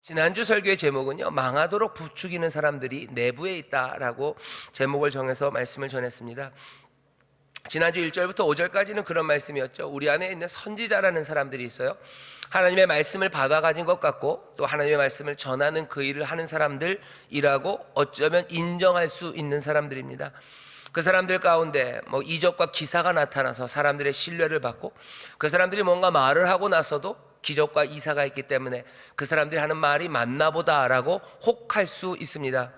지난주 설교의 제목은요, 망하도록 부추기는 사람들이 내부에 있다라고 제목을 정해서 말씀을 전했습니다. 지난주 1절부터 5절까지는 그런 말씀이었죠. 우리 안에 있는 선지자라는 사람들이 있어요. 하나님의 말씀을 받아 가진 것 같고 또 하나님의 말씀을 전하는 그 일을 하는 사람들이라고 어쩌면 인정할 수 있는 사람들입니다. 그 사람들 가운데 이적과 기사가 나타나서 사람들의 신뢰를 받고, 그 사람들이 뭔가 말을 하고 나서도 기적과 이사가 있기 때문에 그 사람들이 하는 말이 맞나 보다라고 혹할 수 있습니다.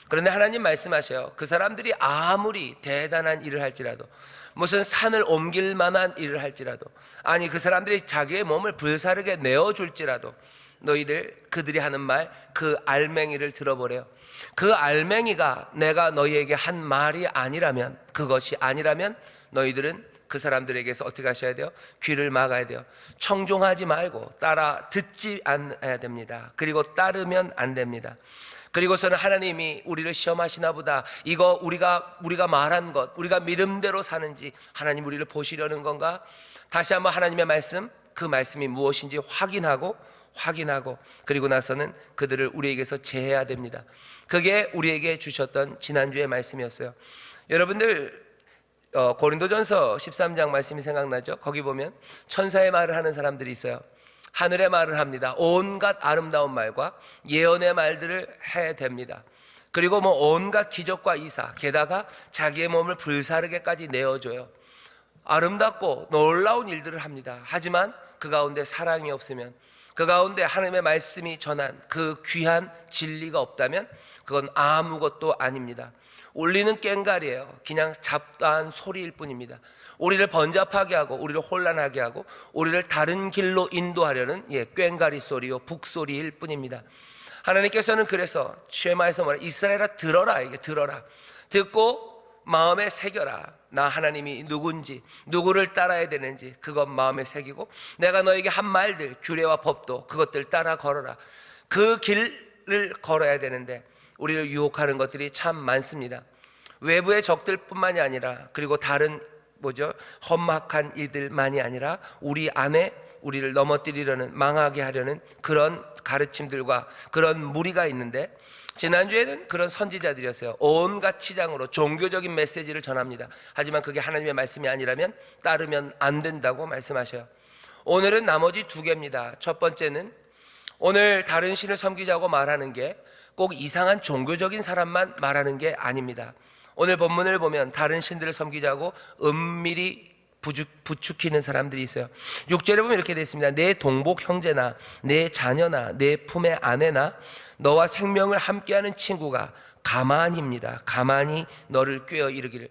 그런데 하나님 말씀하셔요. 그 사람들이 아무리 대단한 일을 할지라도, 무슨 산을 옮길 만한 일을 할지라도, 아니 그 사람들이 자기의 몸을 불사르게 내어줄지라도 너희들 그들이 하는 말, 그 알맹이를 들어보래요. 그 알맹이가 내가 너희에게 한 말이 아니라면, 그것이 아니라면 너희들은 그 사람들에게서 어떻게 하셔야 돼요? 귀를 막아야 돼요. 청종하지 말고 따라 듣지 않아야 됩니다. 그리고 따르면 안 됩니다. 그리고서는 하나님이 우리를 시험하시나 보다, 이거 우리가 말한 것, 우리가 믿음대로 사는지 하나님 우리를 보시려는 건가? 다시 한번 하나님의 말씀, 그 말씀이 무엇인지 확인하고 그리고 나서는 그들을 우리에게서 제해야 됩니다. 그게 우리에게 주셨던 지난주의 말씀이었어요. 여러분들 고린도전서 13장 말씀이 생각나죠? 거기 보면 천사의 말을 하는 사람들이 있어요. 하늘의 말을 합니다. 온갖 아름다운 말과 예언의 말들을 해댑니다. 그리고 온갖 기적과 이사, 게다가 자기의 몸을 불사르게까지 내어줘요. 아름답고 놀라운 일들을 합니다. 하지만 그 가운데 사랑이 없으면, 그 가운데 하나님의 말씀이 전한 그 귀한 진리가 없다면 그건 아무것도 아닙니다. 울리는 꽹과리예요. 그냥 잡다한 소리일 뿐입니다. 우리를 번잡하게 하고 우리를 혼란하게 하고 우리를 다른 길로 인도하려는 꽹과리 소리요, 북소리일 뿐입니다. 하나님께서는 그래서 쉐마에서 말해, 이스라엘아 들어라, 이게 들어라, 듣고 마음에 새겨라. 나 하나님이 누군지, 누구를 따라야 되는지 그것 마음에 새기고, 내가 너에게 한 말들, 규례와 법도 그것들 따라 걸어라. 그 길을 걸어야 되는데 우리를 유혹하는 것들이 참 많습니다. 외부의 적들 뿐만이 아니라, 그리고 다른 험악한 이들만이 아니라 우리 안에 우리를 넘어뜨리려는, 망하게 하려는 그런 가르침들과 그런 무리가 있는데, 지난주에는 그런 선지자들이었어요. 온갖 치장으로 종교적인 메시지를 전합니다. 하지만 그게 하나님의 말씀이 아니라면 따르면 안 된다고 말씀하셔요. 오늘은 나머지 두 개입니다. 첫 번째는 오늘 다른 신을 섬기자고 말하는 게 꼭 이상한 종교적인 사람만 말하는 게 아닙니다. 오늘 본문을 보면 다른 신들을 섬기자고 은밀히 부추기는 사람들이 있어요. 6절에 보면 이렇게 되어 있습니다. 내 동복 형제나 내 자녀나 내 품의 아내나 너와 생명을 함께하는 친구가 가만입니다. 가만히 너를 꾀어 이르기를.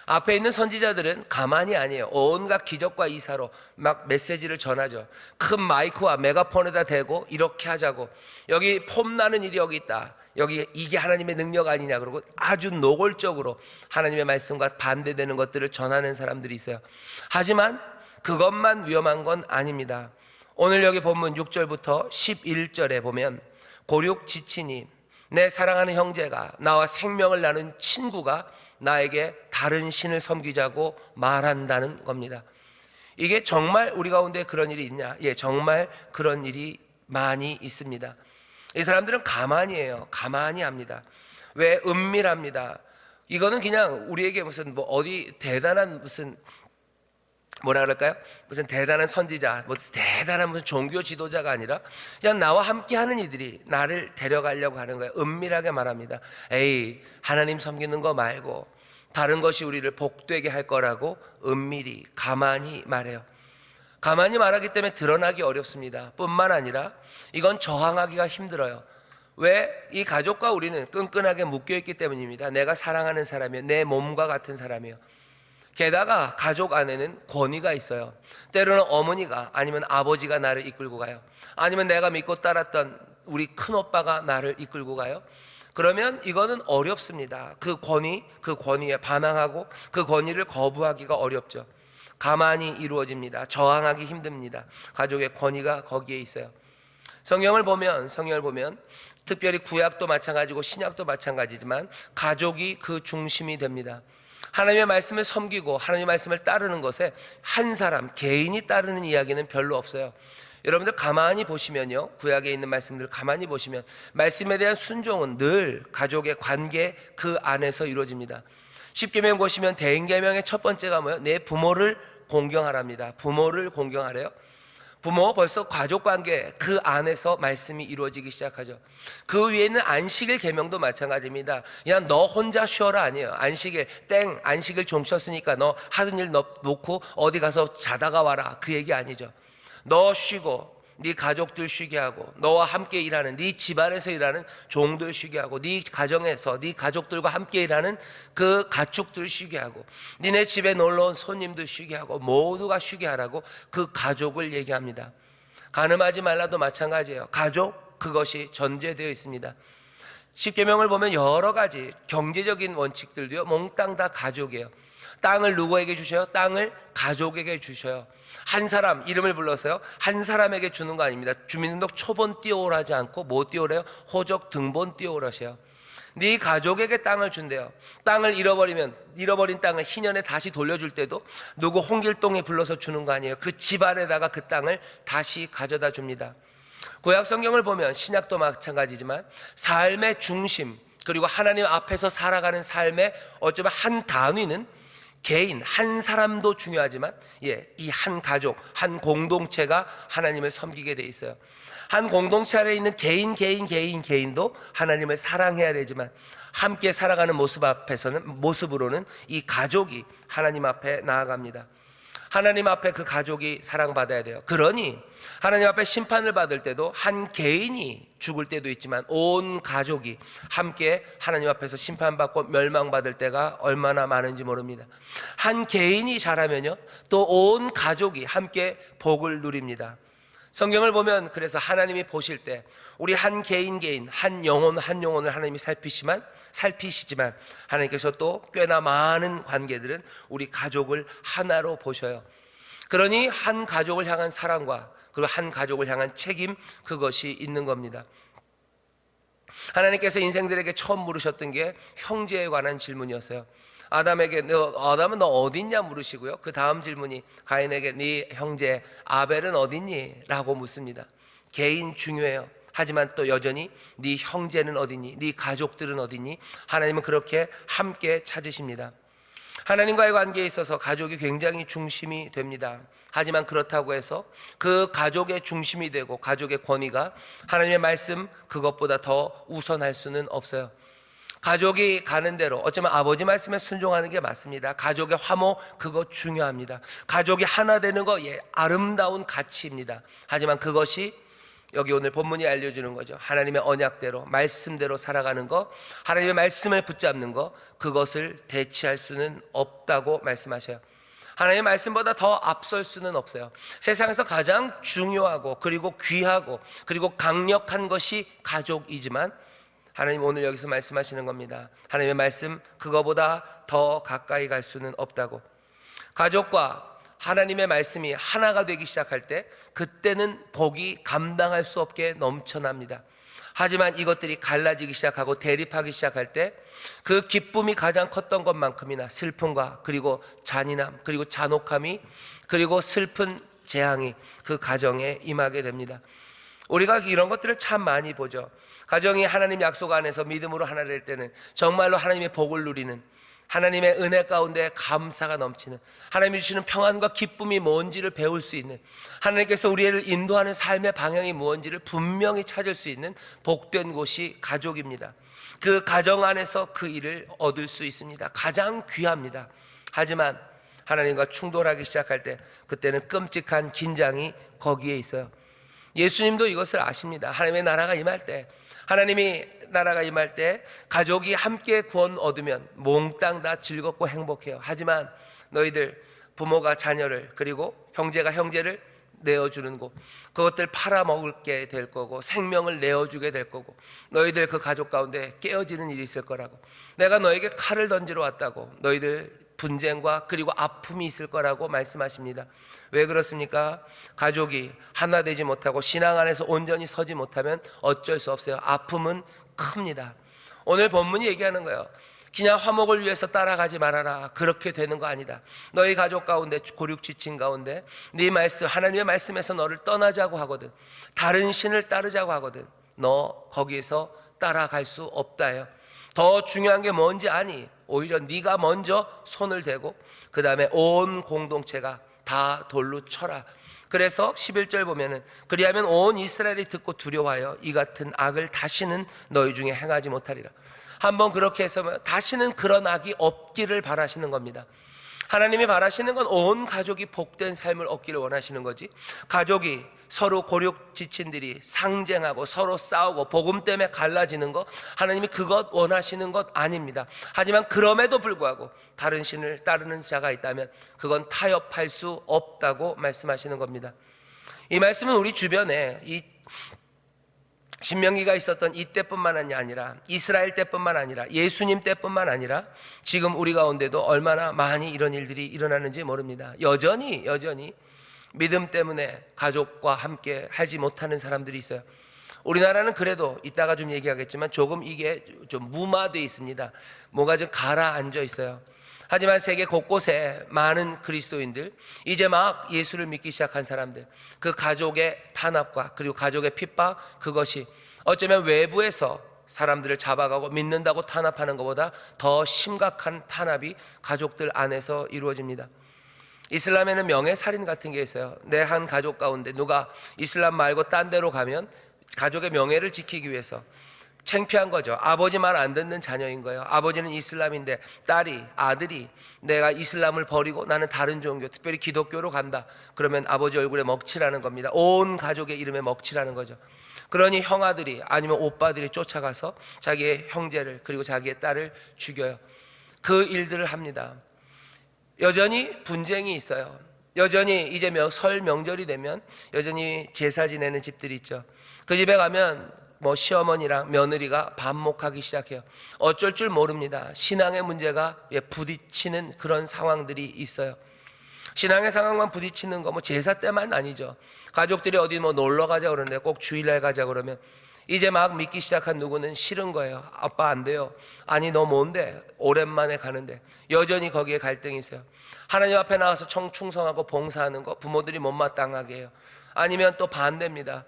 앞에 있는 선지자들은 가만히 아니에요. 온갖 기적과 이사로 막 메시지를 전하죠. 큰 마이크와 메가폰에다 대고 이렇게 하자고, 여기 폼나는 일이 여기 있다, 여기 이게 하나님의 능력 아니냐, 그러고 아주 노골적으로 하나님의 말씀과 반대되는 것들을 전하는 사람들이 있어요. 하지만 그것만 위험한 건 아닙니다. 오늘 여기 본문 6절부터 11절에 보면 고륙 지친이, 내 사랑하는 형제가, 나와 생명을 나눈 친구가 나에게 다른 신을 섬기자고 말한다는 겁니다. 이게 정말 우리 가운데 그런 일이 있냐? 정말 그런 일이 많이 있습니다. 이 사람들은 가만히 해요. 가만히 합니다. 왜? 은밀합니다. 이거는 그냥 우리에게 무슨 어디 대단한 무슨 무슨 대단한 선지자, 대단한 무슨 종교 지도자가 아니라 그냥 나와 함께 하는 이들이 나를 데려가려고 하는 거예요. 은밀하게 말합니다. 에이, 하나님 섬기는 거 말고 다른 것이 우리를 복되게 할 거라고 은밀히 가만히 말해요. 가만히 말하기 때문에 드러나기 어렵습니다. 뿐만 아니라 이건 저항하기가 힘들어요. 왜? 이 가족과 우리는 끈끈하게 묶여있기 때문입니다. 내가 사랑하는 사람이에요. 내 몸과 같은 사람이에요. 게다가 가족 안에는 권위가 있어요. 때로는 어머니가, 아니면 아버지가 나를 이끌고 가요. 아니면 내가 믿고 따랐던 우리 큰오빠가 나를 이끌고 가요. 그러면 이거는 어렵습니다. 그 권위에 반항하고 그 권위를 거부하기가 어렵죠. 가만히 이루어집니다. 저항하기 힘듭니다. 가족의 권위가 거기에 있어요. 성경을 보면 특별히 구약도 마찬가지고 신약도 마찬가지지만 가족이 그 중심이 됩니다. 하나님의 말씀을 섬기고 하나님의 말씀을 따르는 것에 한 사람, 개인이 따르는 이야기는 별로 없어요. 여러분들 가만히 보시면요, 구약에 있는 말씀들 가만히 보시면 말씀에 대한 순종은 늘 가족의 관계 그 안에서 이루어집니다. 십계명 보시면 대인계명의 첫 번째가 뭐예요? 내 부모를 공경하랍니다. 부모를 공경하래요. 부모, 벌써 가족관계 그 안에서 말씀이 이루어지기 시작하죠. 그 위에 있는 안식일 계명도 마찬가지입니다. 그냥 너 혼자 쉬어라 아니에요. 안식일 안식일 종 쳤으니까 너 하는 일 놓고 어디 가서 자다가 와라, 그 얘기 아니죠. 너 쉬고 네 가족들 쉬게 하고, 너와 함께 일하는 네 집안에서 일하는 종들 쉬게 하고, 네 가정에서 네 가족들과 함께 일하는 그 가축들 쉬게 하고, 니네 집에 놀러온 손님들 쉬게 하고, 모두가 쉬게 하라고 그 가족을 얘기합니다. 간음하지 말라도 마찬가지예요. 가족, 그것이 전제되어 있습니다. 십계명을 보면 여러 가지 경제적인 원칙들도요, 몽땅 다 가족이에요. 땅을 누구에게 주셔요? 땅을 가족에게 주셔요. 한 사람 이름을 불러서요, 한 사람에게 주는 거 아닙니다. 주민등록 초본 띄워오라지 않고 뭐 띄워오래요? 호적 등본 띄워오라셔요. 네 가족에게 땅을 준대요. 땅을 잃어버린 땅을 희년에 다시 돌려줄 때도 누구 홍길동이 불러서 주는 거 아니에요. 그 집안에다가 그 땅을 다시 가져다 줍니다. 구약 성경을 보면 신약도 마찬가지지만 삶의 중심, 그리고 하나님 앞에서 살아가는 삶의 어쩌면 한 단위는 개인, 한 사람도 중요하지만 이 한 가족, 한 공동체가 하나님을 섬기게 돼 있어요. 한 공동체 안에 있는 개인도 하나님을 사랑해야 되지만, 함께 살아가는 모습으로는 이 가족이 하나님 앞에 나아갑니다. 하나님 앞에 그 가족이 사랑받아야 돼요. 그러니 하나님 앞에 심판을 받을 때도 한 개인이 죽을 때도 있지만 온 가족이 함께 하나님 앞에서 심판받고 멸망받을 때가 얼마나 많은지 모릅니다. 한 개인이 잘하면요, 또 온 가족이 함께 복을 누립니다. 성경을 보면 그래서 하나님이 보실 때 우리 한 개인, 한 영혼을 하나님이 살피시지만 하나님께서 또 꽤나 많은 관계들은 우리 가족을 하나로 보셔요. 그러니 한 가족을 향한 사랑과 그리고 한 가족을 향한 책임, 그것이 있는 겁니다. 하나님께서 인생들에게 처음 물으셨던 게 형제에 관한 질문이었어요. 아담은 너 어딨냐 물으시고요, 그 다음 질문이 가인에게 네 형제 아벨은 어딨니? 라고 묻습니다. 개인 중요해요. 하지만 또 여전히 네 형제는 어딨니? 네 가족들은 어딨니? 하나님은 그렇게 함께 찾으십니다. 하나님과의 관계에 있어서 가족이 굉장히 중심이 됩니다. 하지만 그렇다고 해서 그 가족의 중심이 되고 가족의 권위가 하나님의 말씀 그것보다 더 우선할 수는 없어요. 가족이 가는 대로, 어쩌면 아버지 말씀에 순종하는 게 맞습니다. 가족의 화목, 그거 중요합니다. 가족이 하나 되는 거 아름다운 가치입니다. 하지만 그것이 여기 오늘 본문이 알려주는 거죠. 하나님의 언약대로, 말씀대로 살아가는 거, 하나님의 말씀을 붙잡는 거, 그것을 대체할 수는 없다고 말씀하셔요. 하나님의 말씀보다 더 앞설 수는 없어요. 세상에서 가장 중요하고 그리고 귀하고 그리고 강력한 것이 가족이지만 하나님 오늘 여기서 말씀하시는 겁니다. 하나님의 말씀 그거보다 더 가까이 갈 수는 없다고. 가족과 하나님의 말씀이 하나가 되기 시작할 때 그때는 복이 감당할 수 없게 넘쳐납니다. 하지만 이것들이 갈라지기 시작하고 대립하기 시작할 때 그 기쁨이 가장 컸던 것만큼이나 슬픔과 그리고 잔인함 그리고 잔혹함이 그리고 슬픈 재앙이 그 가정에 임하게 됩니다. 우리가 이런 것들을 참 많이 보죠. 가정이 하나님 약속 안에서 믿음으로 하나 될 때는 정말로 하나님의 복을 누리는, 하나님의 은혜 가운데 감사가 넘치는, 하나님이 주시는 평안과 기쁨이 뭔지를 배울 수 있는, 하나님께서 우리를 인도하는 삶의 방향이 무엇인지를 분명히 찾을 수 있는 복된 곳이 가족입니다. 그 가정 안에서 그 일을 얻을 수 있습니다. 가장 귀합니다. 하지만 하나님과 충돌하기 시작할 때 그때는 끔찍한 긴장이 거기에 있어요. 예수님도 이것을 아십니다. 하나님의 나라가 임할 때, 하나님이 나라가 임할 때 가족이 함께 구원 얻으면 몽땅 다 즐겁고 행복해요. 하지만 너희들 부모가 자녀를 그리고 형제가 형제를 내어주는 거, 그것들 팔아먹게 될 거고 생명을 내어주게 될 거고 너희들 그 가족 가운데 깨어지는 일이 있을 거라고, 내가 너에게 칼을 던지러 왔다고, 너희들 분쟁과 그리고 아픔이 있을 거라고 말씀하십니다. 왜 그렇습니까? 가족이 하나 되지 못하고 신앙 안에서 온전히 서지 못하면 어쩔 수 없어요. 아픔은 큽니다. 오늘 본문이 얘기하는 거예요. 그냥 화목을 위해서 따라가지 말아라. 그렇게 되는 거 아니다. 너희 가족 가운데 고륙지친 가운데 네 말씀, 하나님의 말씀에서 너를 떠나자고 하거든, 다른 신을 따르자고 하거든, 너 거기에서 따라갈 수 없다요. 더 중요한 게 뭔지 아니? 오히려 네가 먼저 손을 대고 그 다음에 온 공동체가 다 돌로 쳐라. 그래서 11절 보면은 그리하면 온 이스라엘이 듣고 두려워하여 이 같은 악을 다시는 너희 중에 행하지 못하리라. 한번 그렇게 해서 다시는 그런 악이 없기를 바라시는 겁니다. 하나님이 바라시는 건 온 가족이 복된 삶을 얻기를 원하시는 거지, 가족이 서로 고륙 지친들이 상쟁하고 서로 싸우고 복음 때문에 갈라지는 거, 하나님이 그것 원하시는 것 아닙니다. 하지만 그럼에도 불구하고 다른 신을 따르는 자가 있다면 그건 타협할 수 없다고 말씀하시는 겁니다. 이 말씀은 우리 주변에 이 신명기가 있었던 이때뿐만 아니라 이스라엘 때뿐만 아니라 예수님 때뿐만 아니라 지금 우리 가운데도 얼마나 많이 이런 일들이 일어나는지 모릅니다. 여전히 믿음 때문에 가족과 함께 하지 못하는 사람들이 있어요. 우리나라는 그래도 이따가 좀 얘기하겠지만 조금 이게 좀 무마되어 있습니다. 뭐가 좀 가라앉아 있어요. 하지만 세계 곳곳에 많은 그리스도인들, 이제 막 예수를 믿기 시작한 사람들, 그 가족의 탄압과 그리고 가족의 핍박, 그것이 어쩌면 외부에서 사람들을 잡아가고 믿는다고 탄압하는 것보다 더 심각한 탄압이 가족들 안에서 이루어집니다. 이슬람에는 명예살인 같은 게 있어요. 내 한 가족 가운데 누가 이슬람 말고 딴 데로 가면 가족의 명예를 지키기 위해서, 창피한 거죠. 아버지 말 안 듣는 자녀인 거예요. 아버지는 이슬람인데 아들이 내가 이슬람을 버리고 나는 다른 종교, 특별히 기독교로 간다, 그러면 아버지 얼굴에 먹칠하는 겁니다. 온 가족의 이름에 먹칠하는 거죠. 그러니 형아들이 아니면 오빠들이 쫓아가서 자기의 형제를 그리고 자기의 딸을 죽여요. 그 일들을 합니다. 여전히 분쟁이 있어요. 여전히 이제 설 명절이 되면 여전히 제사 지내는 집들이 있죠. 그 집에 가면 시어머니랑 며느리가 반목하기 시작해요. 어쩔 줄 모릅니다. 신앙의 문제가 부딪히는 그런 상황들이 있어요. 신앙의 상황만 부딪히는 거 제사 때만 아니죠. 가족들이 어디 놀러 가자 그러는데 꼭 주일날 가자 그러면 이제 막 믿기 시작한 누구는 싫은 거예요. 아빠 안 돼요. 아니 너 뭔데? 오랜만에 가는데. 여전히 거기에 갈등이 있어요. 하나님 앞에 나가서 충성하고 봉사하는 거 부모들이 못마땅하게 해요. 아니면 또 반대입니다.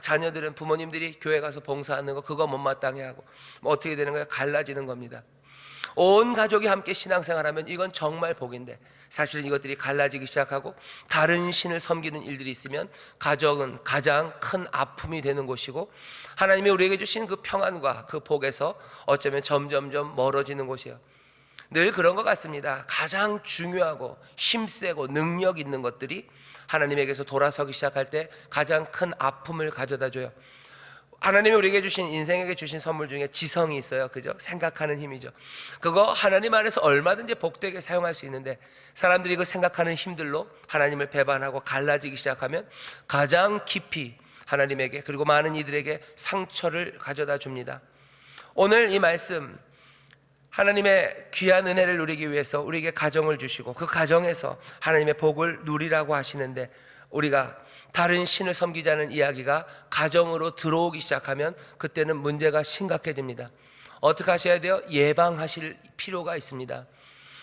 자녀들은 부모님들이 교회 가서 봉사하는 거 그거 못마땅해 하고 어떻게 되는 거예요? 갈라지는 겁니다. 온 가족이 함께 신앙생활하면 이건 정말 복인데 사실은 이것들이 갈라지기 시작하고 다른 신을 섬기는 일들이 있으면 가족은 가장 큰 아픔이 되는 곳이고 하나님이 우리에게 주신 그 평안과 그 복에서 어쩌면 점점점 멀어지는 곳이에요. 늘 그런 것 같습니다. 가장 중요하고 힘세고 능력 있는 것들이 하나님에게서 돌아서기 시작할 때 가장 큰 아픔을 가져다 줘요. 하나님이 우리에게 주신, 인생에게 주신 선물 중에 지성이 있어요. 그죠? 생각하는 힘이죠. 그거 하나님 안에서 얼마든지 복되게 사용할 수 있는데 사람들이 그 생각하는 힘들로 하나님을 배반하고 갈라지기 시작하면 가장 깊이 하나님에게 그리고 많은 이들에게 상처를 가져다 줍니다. 오늘 이 말씀, 하나님의 귀한 은혜를 누리기 위해서 우리에게 가정을 주시고 그 가정에서 하나님의 복을 누리라고 하시는데 우리가 다른 신을 섬기자는 이야기가 가정으로 들어오기 시작하면 그때는 문제가 심각해집니다. 어떻게 하셔야 돼요? 예방하실 필요가 있습니다.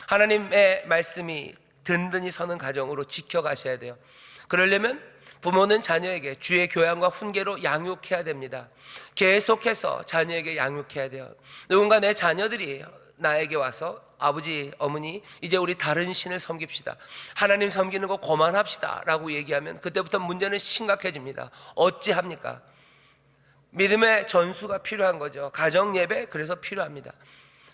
하나님의 말씀이 든든히 서는 가정으로 지켜가셔야 돼요. 그러려면 부모는 자녀에게 주의 교양과 훈계로 양육해야 됩니다. 계속해서 자녀에게 양육해야 돼요. 누군가 내 자녀들이 나에게 와서 아버지, 어머니 이제 우리 다른 신을 섬깁시다, 하나님 섬기는 거 그만합시다 라고 얘기하면 그때부터 문제는 심각해집니다. 어찌합니까? 믿음의 전수가 필요한 거죠. 가정 예배 그래서 필요합니다.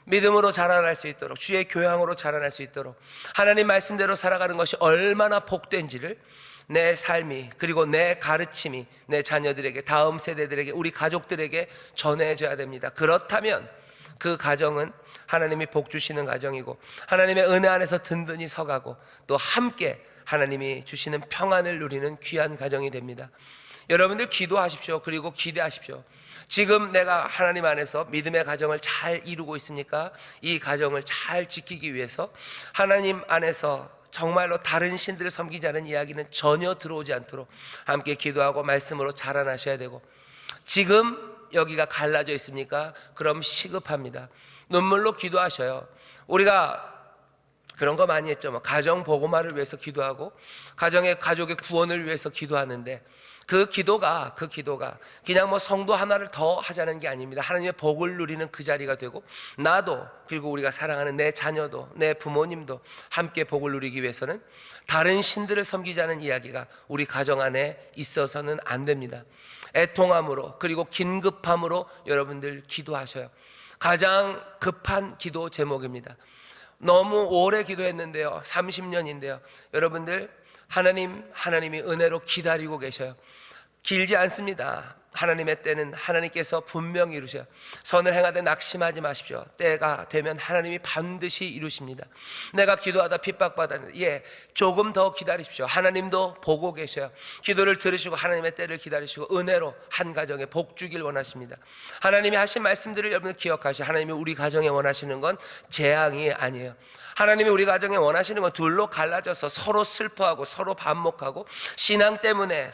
믿음으로 자라날 수 있도록, 주의 교양으로 자라날 수 있도록 하나님 말씀대로 살아가는 것이 얼마나 복된지를 내 삶이 그리고 내 가르침이 내 자녀들에게, 다음 세대들에게, 우리 가족들에게 전해져야 됩니다. 그렇다면 그 가정은 하나님이 복 주시는 가정이고 하나님의 은혜 안에서 든든히 서가고 또 함께 하나님이 주시는 평안을 누리는 귀한 가정이 됩니다. 여러분들 기도하십시오. 그리고 기대하십시오. 지금 내가 하나님 안에서 믿음의 가정을 잘 이루고 있습니까? 이 가정을 잘 지키기 위해서 하나님 안에서 정말로 다른 신들을 섬기자는 이야기는 전혀 들어오지 않도록 함께 기도하고 말씀으로 자라나셔야 되고, 지금 여기가 갈라져 있습니까? 그럼 시급합니다. 눈물로 기도하셔요. 우리가 그런 거 많이 했죠. 가정 복음화를 위해서 기도하고 가족의 구원을 위해서 기도하는데 그 기도가 그냥 성도 하나를 더 하자는 게 아닙니다. 하나님의 복을 누리는 그 자리가 되고 나도, 그리고 우리가 사랑하는 내 자녀도, 내 부모님도 함께 복을 누리기 위해서는 다른 신들을 섬기자는 이야기가 우리 가정 안에 있어서는 안 됩니다. 애통함으로, 그리고 긴급함으로 여러분들 기도하셔요. 가장 급한 기도 제목입니다. 너무 오래 기도했는데요, 30년인데요 여러분들, 하나님이 은혜로 기다리고 계셔요. 길지 않습니다. 하나님의 때는 하나님께서 분명히 이루셔요. 선을 행하되 낙심하지 마십시오. 때가 되면 하나님이 반드시 이루십니다. 내가 기도하다 핍박받았는데 조금 더 기다리십시오. 하나님도 보고 계셔요. 기도를 들으시고 하나님의 때를 기다리시고 은혜로 한 가정에 복 주길 원하십니다. 하나님이 하신 말씀들을 여러분 기억하시고, 하나님이 우리 가정에 원하시는 건 재앙이 아니에요. 하나님이 우리 가정에 원하시는 건 둘로 갈라져서 서로 슬퍼하고 서로 반목하고 신앙 때문에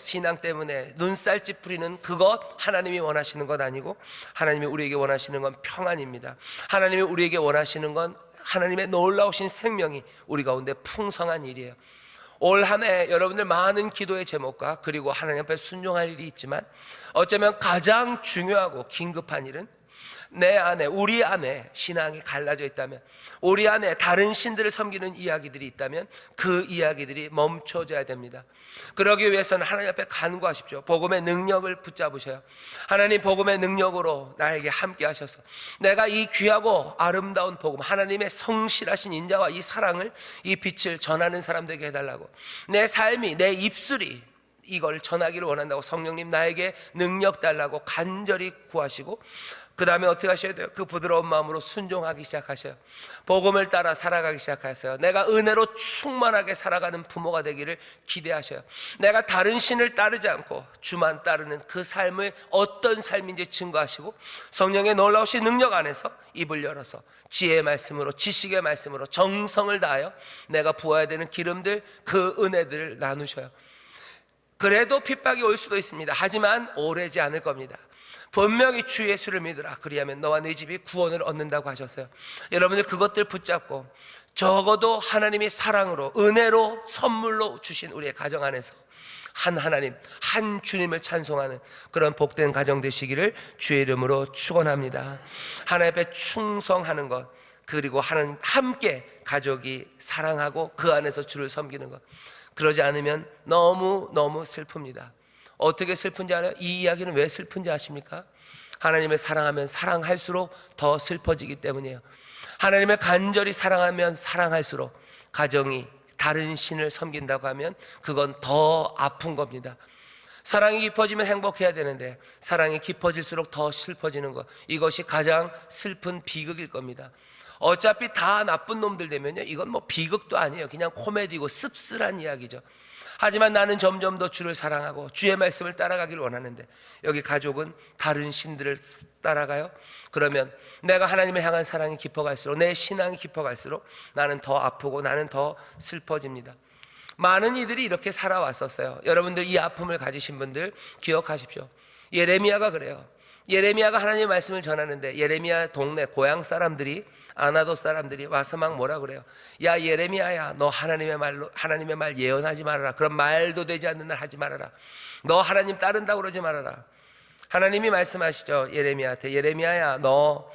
눈살 찌푸리는 그것 하나님이 원하시는 것 아니고, 하나님이 우리에게 원하시는 건 평안입니다. 하나님이 우리에게 원하시는 건 하나님의 놀라우신 생명이 우리 가운데 풍성한 일이에요. 올 한 해 여러분들 많은 기도의 제목과 그리고 하나님 앞에 순종할 일이 있지만, 어쩌면 가장 중요하고 긴급한 일은 우리 안에 신앙이 갈라져 있다면, 우리 안에 다른 신들을 섬기는 이야기들이 있다면 그 이야기들이 멈춰져야 됩니다. 그러기 위해서는 하나님 앞에 간구하십시오. 복음의 능력을 붙잡으셔요. 하나님, 복음의 능력으로 나에게 함께 하셔서 내가 이 귀하고 아름다운 복음, 하나님의 성실하신 인자와 이 사랑을, 이 빛을 전하는 사람 되게 해달라고, 내 삶이, 내 입술이 이걸 전하기를 원한다고 성령님 나에게 능력 달라고 간절히 구하시고, 그 다음에 어떻게 하셔야 돼요? 그 부드러운 마음으로 순종하기 시작하셔요. 복음을 따라 살아가기 시작하세요. 내가 은혜로 충만하게 살아가는 부모가 되기를 기대하셔요. 내가 다른 신을 따르지 않고 주만 따르는 그 삶을 어떤 삶인지 증거하시고, 성령의 놀라우신 능력 안에서 입을 열어서 지혜의 말씀으로, 지식의 말씀으로 정성을 다하여 내가 부어야 되는 기름들, 그 은혜들을 나누셔요. 그래도 핍박이 올 수도 있습니다. 하지만 오래지 않을 겁니다. 분명히 주 예수를 믿으라, 그리하면 너와 네 집이 구원을 얻는다고 하셨어요. 여러분들 그것들 붙잡고 적어도 하나님이 사랑으로, 은혜로, 선물로 주신 우리의 가정 안에서 한 하나님, 한 주님을 찬송하는 그런 복된 가정 되시기를 주의 이름으로 축원합니다. 하나님 앞에 충성하는 것, 그리고 함께 가족이 사랑하고 그 안에서 주를 섬기는 것, 그러지 않으면 너무 슬픕니다. 어떻게 슬픈지 알아요? 이 이야기는 왜 슬픈지 아십니까? 하나님을 사랑하면 사랑할수록 더 슬퍼지기 때문이에요. 하나님을 간절히 사랑하면 사랑할수록 가정이 다른 신을 섬긴다고 하면 그건 더 아픈 겁니다. 사랑이 깊어지면 행복해야 되는데 사랑이 깊어질수록 더 슬퍼지는 것, 이것이 가장 슬픈 비극일 겁니다. 어차피 다 나쁜 놈들 되면요, 이건 비극도 아니에요. 그냥 코미디고 씁쓸한 이야기죠. 하지만 나는 점점 더 주를 사랑하고 주의 말씀을 따라가기를 원하는데 여기 가족은 다른 신들을 따라가요. 그러면 내가 하나님을 향한 사랑이 깊어갈수록, 내 신앙이 깊어갈수록 나는 더 아프고 나는 더 슬퍼집니다. 많은 이들이 이렇게 살아왔었어요. 여러분들 이 아픔을 가지신 분들 기억하십시오. 예레미야가 그래요. 예레미야가 하나님의 말씀을 전하는데 예레미야 동네 고향 사람들이, 아나돗 사람들이 와서 막 뭐라 그래요? 야 예레미야야, 너 하나님의 말 예언하지 말아라. 그런 말도 되지 않는 날 하지 말아라. 너 하나님 따른다고 그러지 말아라. 하나님이 말씀하시죠, 예레미야한테. 예레미야야, 너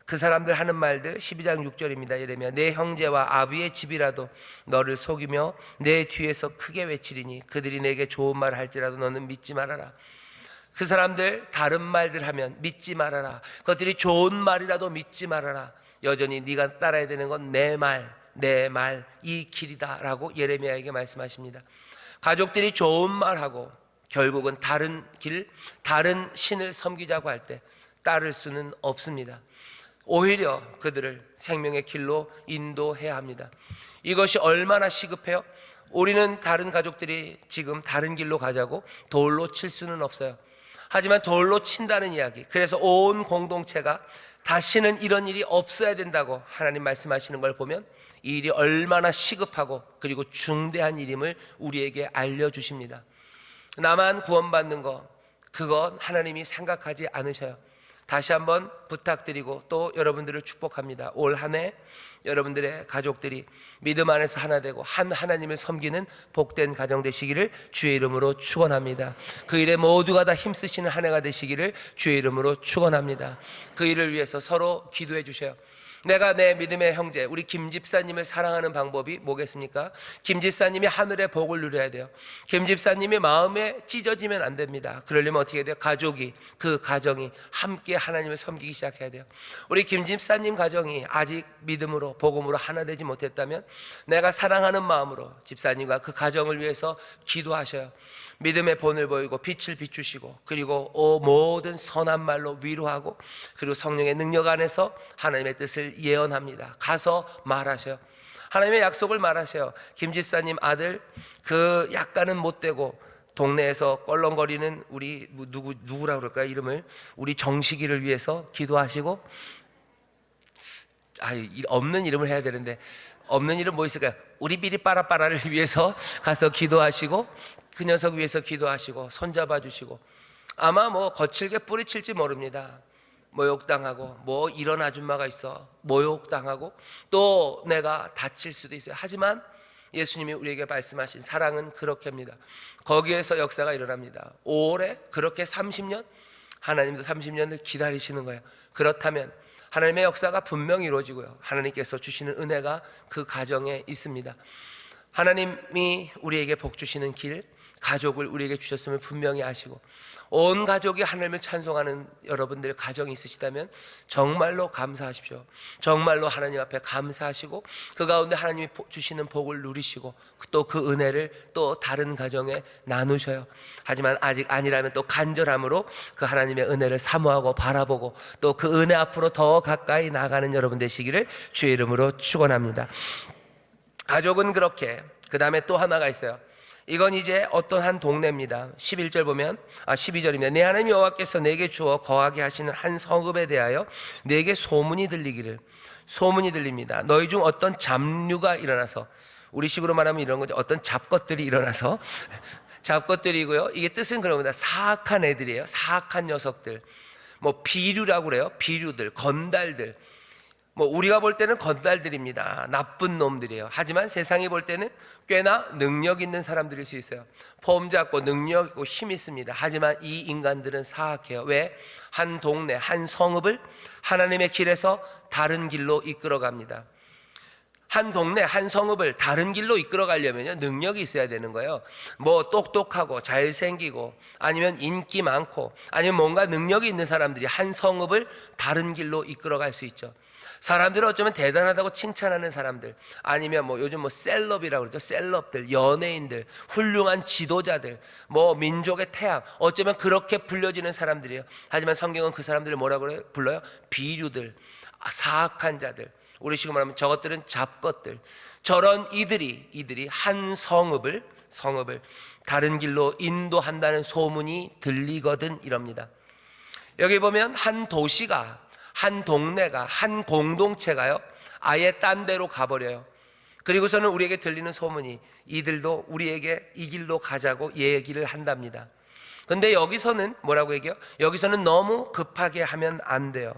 그 사람들 하는 말들, 12장 6절입니다. 예레미야, 내 형제와 아비의 집이라도 너를 속이며 내 뒤에서 크게 외치리니 그들이 내게 좋은 말을 할지라도 너는 믿지 말아라. 그 사람들 다른 말들 하면 믿지 말아라. 그것들이 좋은 말이라도 믿지 말아라. 여전히 네가 따라야 되는 건 내 말, 이 길이다 라고 예레미야에게 말씀하십니다. 가족들이 좋은 말하고 결국은 다른 길, 다른 신을 섬기자고 할 때 따를 수는 없습니다. 오히려 그들을 생명의 길로 인도해야 합니다. 이것이 얼마나 시급해요? 우리는 다른 가족들이 지금 다른 길로 가자고 돌로 칠 수는 없어요. 하지만 돌로 친다는 이야기, 그래서 온 공동체가 다시는 이런 일이 없어야 된다고 하나님 말씀하시는 걸 보면 이 일이 얼마나 시급하고 그리고 중대한 일임을 우리에게 알려주십니다. 나만 구원받는 거, 그건 하나님이 생각하지 않으셔요. 다시 한번 부탁드리고 또 여러분들을 축복합니다. 올 한 해 여러분들의 가족들이 믿음 안에서 하나 되고 한 하나님을 섬기는 복된 가정 되시기를 주의 이름으로 축원합니다. 그 일에 모두가 다 힘쓰시는 한 해가 되시기를 주의 이름으로 축원합니다. 그 일을 위해서 서로 기도해 주셔요. 내가 내 믿음의 형제 우리 김 집사님을 사랑하는 방법이 뭐겠습니까? 김 집사님이 하늘의 복을 누려야 돼요. 김 집사님이 마음에 찢어지면 안 됩니다. 그러려면 어떻게 해야 돼요? 가족이, 그 가정이 함께 하나님을 섬기기 시작해야 돼요. 우리 김 집사님 가정이 아직 믿음으로 복음으로 하나 되지 못했다면 내가 사랑하는 마음으로 집사님과 그 가정을 위해서 기도하셔요. 믿음의 본을 보이고 빛을 비추시고 그리고 모든 선한 말로 위로하고 그리고 성령의 능력 안에서 하나님의 뜻을 예언합니다. 가서 말하셔요. 하나님의 약속을 말하셔요. 김 집사님 아들 그 약간은 못되고 동네에서 껄렁거리는 우리 누구라 그럴까요? 이름을 우리 정식이를 위해서 기도하시고 없는 이름을 해야 되는데 없는 이름 뭐 있을까요? 우리 비리 빠라빠라를 위해서 가서 기도하시고 그 녀석 위해서 기도하시고 손잡아 주시고 아마 뭐 거칠게 뿌리칠지 모릅니다. 모욕당하고 뭐 이런 아줌마가 있어 모욕당하고 또 내가 다칠 수도 있어요. 하지만 예수님이 우리에게 말씀하신 사랑은 그렇게 합니다. 거기에서 역사가 일어납니다. 오래 그렇게 30년 하나님도 30년을 기다리시는 거예요. 그렇다면 하나님의 역사가 분명히 이루어지고요. 하나님께서 주시는 은혜가 그 가정에 있습니다. 하나님이 우리에게 복 주시는 길 가족을 우리에게 주셨음을 분명히 아시고 온 가족이 하나님을 찬송하는 여러분들의 가정이 있으시다면 정말로 감사하십시오. 정말로 하나님 앞에 감사하시고 그 가운데 하나님이 주시는 복을 누리시고 또 그 은혜를 또 다른 가정에 나누셔요. 하지만 아직 아니라면 또 간절함으로 그 하나님의 은혜를 사모하고 바라보고 또 그 은혜 앞으로 더 가까이 나가는 여러분 되시기를 주의 이름으로 축원합니다. 가족은 그렇게 그 다음에 또 하나가 있어요. 이건 이제 어떤 한 동네입니다. 11절 보면 12절입니다. 내 하나님 여호와께서 내게 주어 거하게 하시는 한 성읍에 대하여 내게 소문이 들리기를. 소문이 들립니다. 너희 중 어떤 잡류가 일어나서, 우리식으로 말하면 이런 거죠. 어떤 잡것들이 일어나서 잡것들이고요. 이게 뜻은 그런 겁니다. 사악한 애들이에요. 사악한 녀석들. 뭐 비류라고 그래요. 비류들, 건달들. 뭐 우리가 볼 때는 건달들입니다. 나쁜 놈들이에요. 하지만 세상이 볼 때는 꽤나 능력 있는 사람들일 수 있어요. 폼 잡고 능력 있고 힘 있습니다. 하지만 이 인간들은 사악해요. 왜? 한 동네, 한 성읍을 하나님의 길에서 다른 길로 이끌어 갑니다. 한 동네, 한 성읍을 다른 길로 이끌어 가려면요 능력이 있어야 되는 거예요. 뭐 똑똑하고 잘생기고 아니면 인기 많고 아니면 뭔가 능력이 있는 사람들이 한 성읍을 다른 길로 이끌어 갈 수 있죠. 사람들은 어쩌면 대단하다고 칭찬하는 사람들, 아니면 뭐 요즘 뭐 셀럽이라고 그러죠. 셀럽들, 연예인들, 훌륭한 지도자들, 뭐 민족의 태양, 어쩌면 그렇게 불려지는 사람들이에요. 하지만 성경은 그 사람들을 뭐라고 불러요? 비류들, 사악한 자들. 우리 식으로 말하면 저것들은 잡것들. 저런 이들이 한 성읍을 다른 길로 인도한다는 소문이 들리거든 이럽니다. 여기 보면 한 도시가, 한 동네가, 한 공동체가요 아예 딴 데로 가버려요. 그리고서는 우리에게 들리는 소문이 이들도 우리에게 이 길로 가자고 얘기를 한답니다. 근데 여기서는 뭐라고 얘기해요? 여기서는 너무 급하게 하면 안 돼요.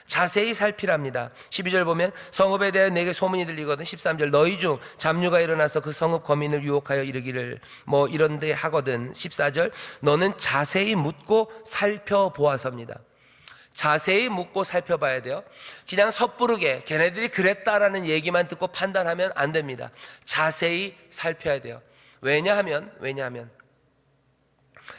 자세히 살피랍니다. 12절 보면 성읍에 대해 내게 소문이 들리거든. 13절 너희 중 잡류가 일어나서 그 성읍 거민을 유혹하여 이르기를 뭐 이런데 하거든. 14절 너는 자세히 묻고 살펴보아서입니다. 자세히 묻고 살펴봐야 돼요. 그냥 섣부르게 걔네들이 그랬다라는 얘기만 듣고 판단하면 안 됩니다. 자세히 살펴야 돼요. 왜냐하면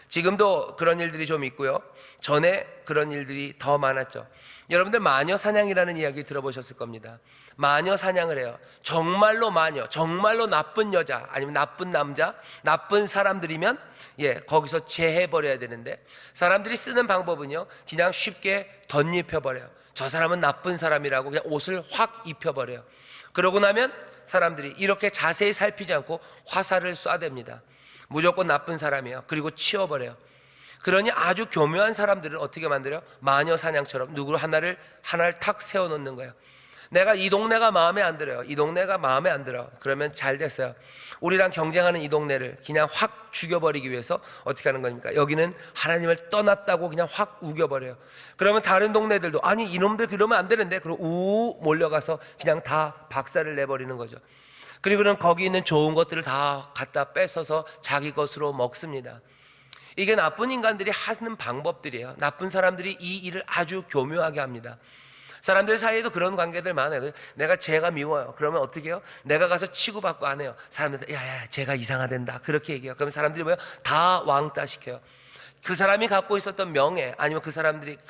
지금도 그런 일들이 좀 있고요. 전에 그런 일들이 더 많았죠. 여러분들 마녀 사냥이라는 이야기 들어보셨을 겁니다. 마녀 사냥을 해요. 정말로 마녀, 정말로 나쁜 여자 아니면 나쁜 남자, 나쁜 사람들이면 거기서 제해버려야 되는데 사람들이 쓰는 방법은요 그냥 쉽게 덧입혀버려요. 저 사람은 나쁜 사람이라고 그냥 옷을 확 입혀버려요. 그러고 나면 사람들이 이렇게 자세히 살피지 않고 화살을 쏴댑니다. 무조건 나쁜 사람이에요. 그리고 치워버려요. 그러니 아주 교묘한 사람들은 어떻게 만들어요? 마녀 사냥처럼 누구 하나를 탁 세워놓는 거예요. 내가 이 동네가 마음에 안 들어요. 이 동네가 마음에 안 들어. 그러면 잘 됐어요. 우리랑 경쟁하는 이 동네를 그냥 확 죽여버리기 위해서 어떻게 하는 겁니까? 여기는 하나님을 떠났다고 그냥 확 우겨버려요. 그러면 다른 동네들도 아니 이놈들 그러면 안 되는데, 그리고 우 몰려가서 그냥 다 박살을 내버리는 거죠. 그리고는 거기 있는 좋은 것들을 다 갖다 뺏어서 자기 것으로 먹습니다. 이게 나쁜 인간들이 하는 방법들이에요. 나쁜 사람들이 이 일을 아주 교묘하게 합니다. 사람들 사이에도 그런 관계들 많아요. 내가 쟤가 미워요. 그러면 어떻게 해요? 내가 가서 치고받고 안 해요. 사람들 야야 쟤가 이상하댄다 그렇게 얘기해요. 그러면 사람들이 뭐예요? 다 왕따 시켜요. 그 사람이 갖고 있었던 명예, 아니면 그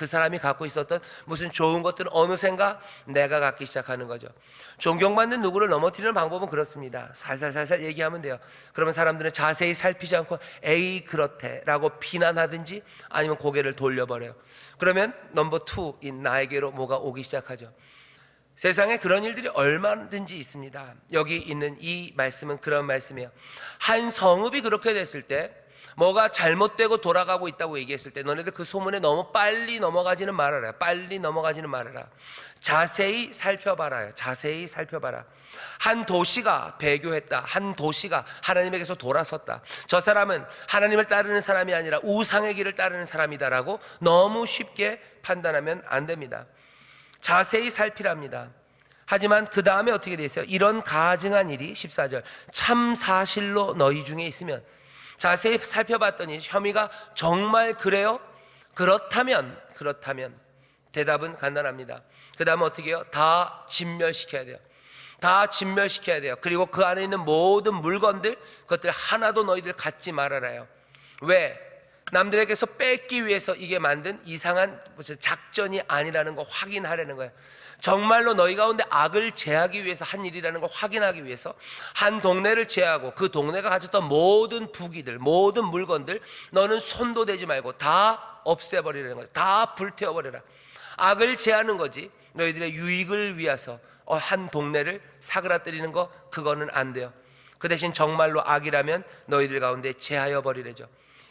사람이 갖고 있었던 무슨 좋은 것들은 어느샌가 내가 갖기 시작하는 거죠. 존경받는 누구를 넘어뜨리는 방법은 그렇습니다. 살살살살 얘기하면 돼요. 그러면 사람들은 자세히 살피지 않고 에이 그렇대 라고 비난하든지 아니면 고개를 돌려버려요. 그러면 넘버 2인 나에게로 뭐가 오기 시작하죠. 세상에 그런 일들이 얼마든지 있습니다. 여기 있는 이 말씀은 그런 말씀이에요. 한 성읍이 그렇게 됐을 때, 뭐가 잘못되고 돌아가고 있다고 얘기했을 때, 너네들 그 소문에 너무 빨리 넘어가지는 말아라. 빨리 넘어가지는 말아라. 자세히 살펴봐라요. 자세히 살펴봐라. 한 도시가 배교했다. 한 도시가 하나님에게서 돌아섰다. 저 사람은 하나님을 따르는 사람이 아니라 우상의 길을 따르는 사람이다라고 너무 쉽게 판단하면 안 됩니다. 자세히 살피랍니다. 하지만 그 다음에 어떻게 돼 있어요? 이런 가증한 일이 14절 참 사실로 너희 중에 있으면, 자세히 살펴봤더니 혐의가 정말 그래요? 그렇다면 대답은 간단합니다. 그 다음에 어떻게 해요? 다 진멸시켜야 돼요. 다 진멸시켜야 돼요. 그리고 그 안에 있는 모든 물건들, 그것들 하나도 너희들 갖지 말아라요. 왜? 남들에게서 뺏기 위해서 이게 만든 이상한 무슨 작전이 아니라는 거 확인하려는 거예요. 정말로 너희 가운데 악을 제하기 위해서 한 일이라는 걸 확인하기 위해서 한 동네를 제하고 그 동네가 가졌던 모든 부귀들, 모든 물건들 너는 손도 대지 말고 다 없애버리라는 거예요. 다 불태워버려라. 악을 제하는 거지, 너희들의 유익을 위해서 한 동네를 사그라뜨리는 거, 그거는 안 돼요. 그 대신 정말로 악이라면 너희들 가운데 제하여 버리래죠.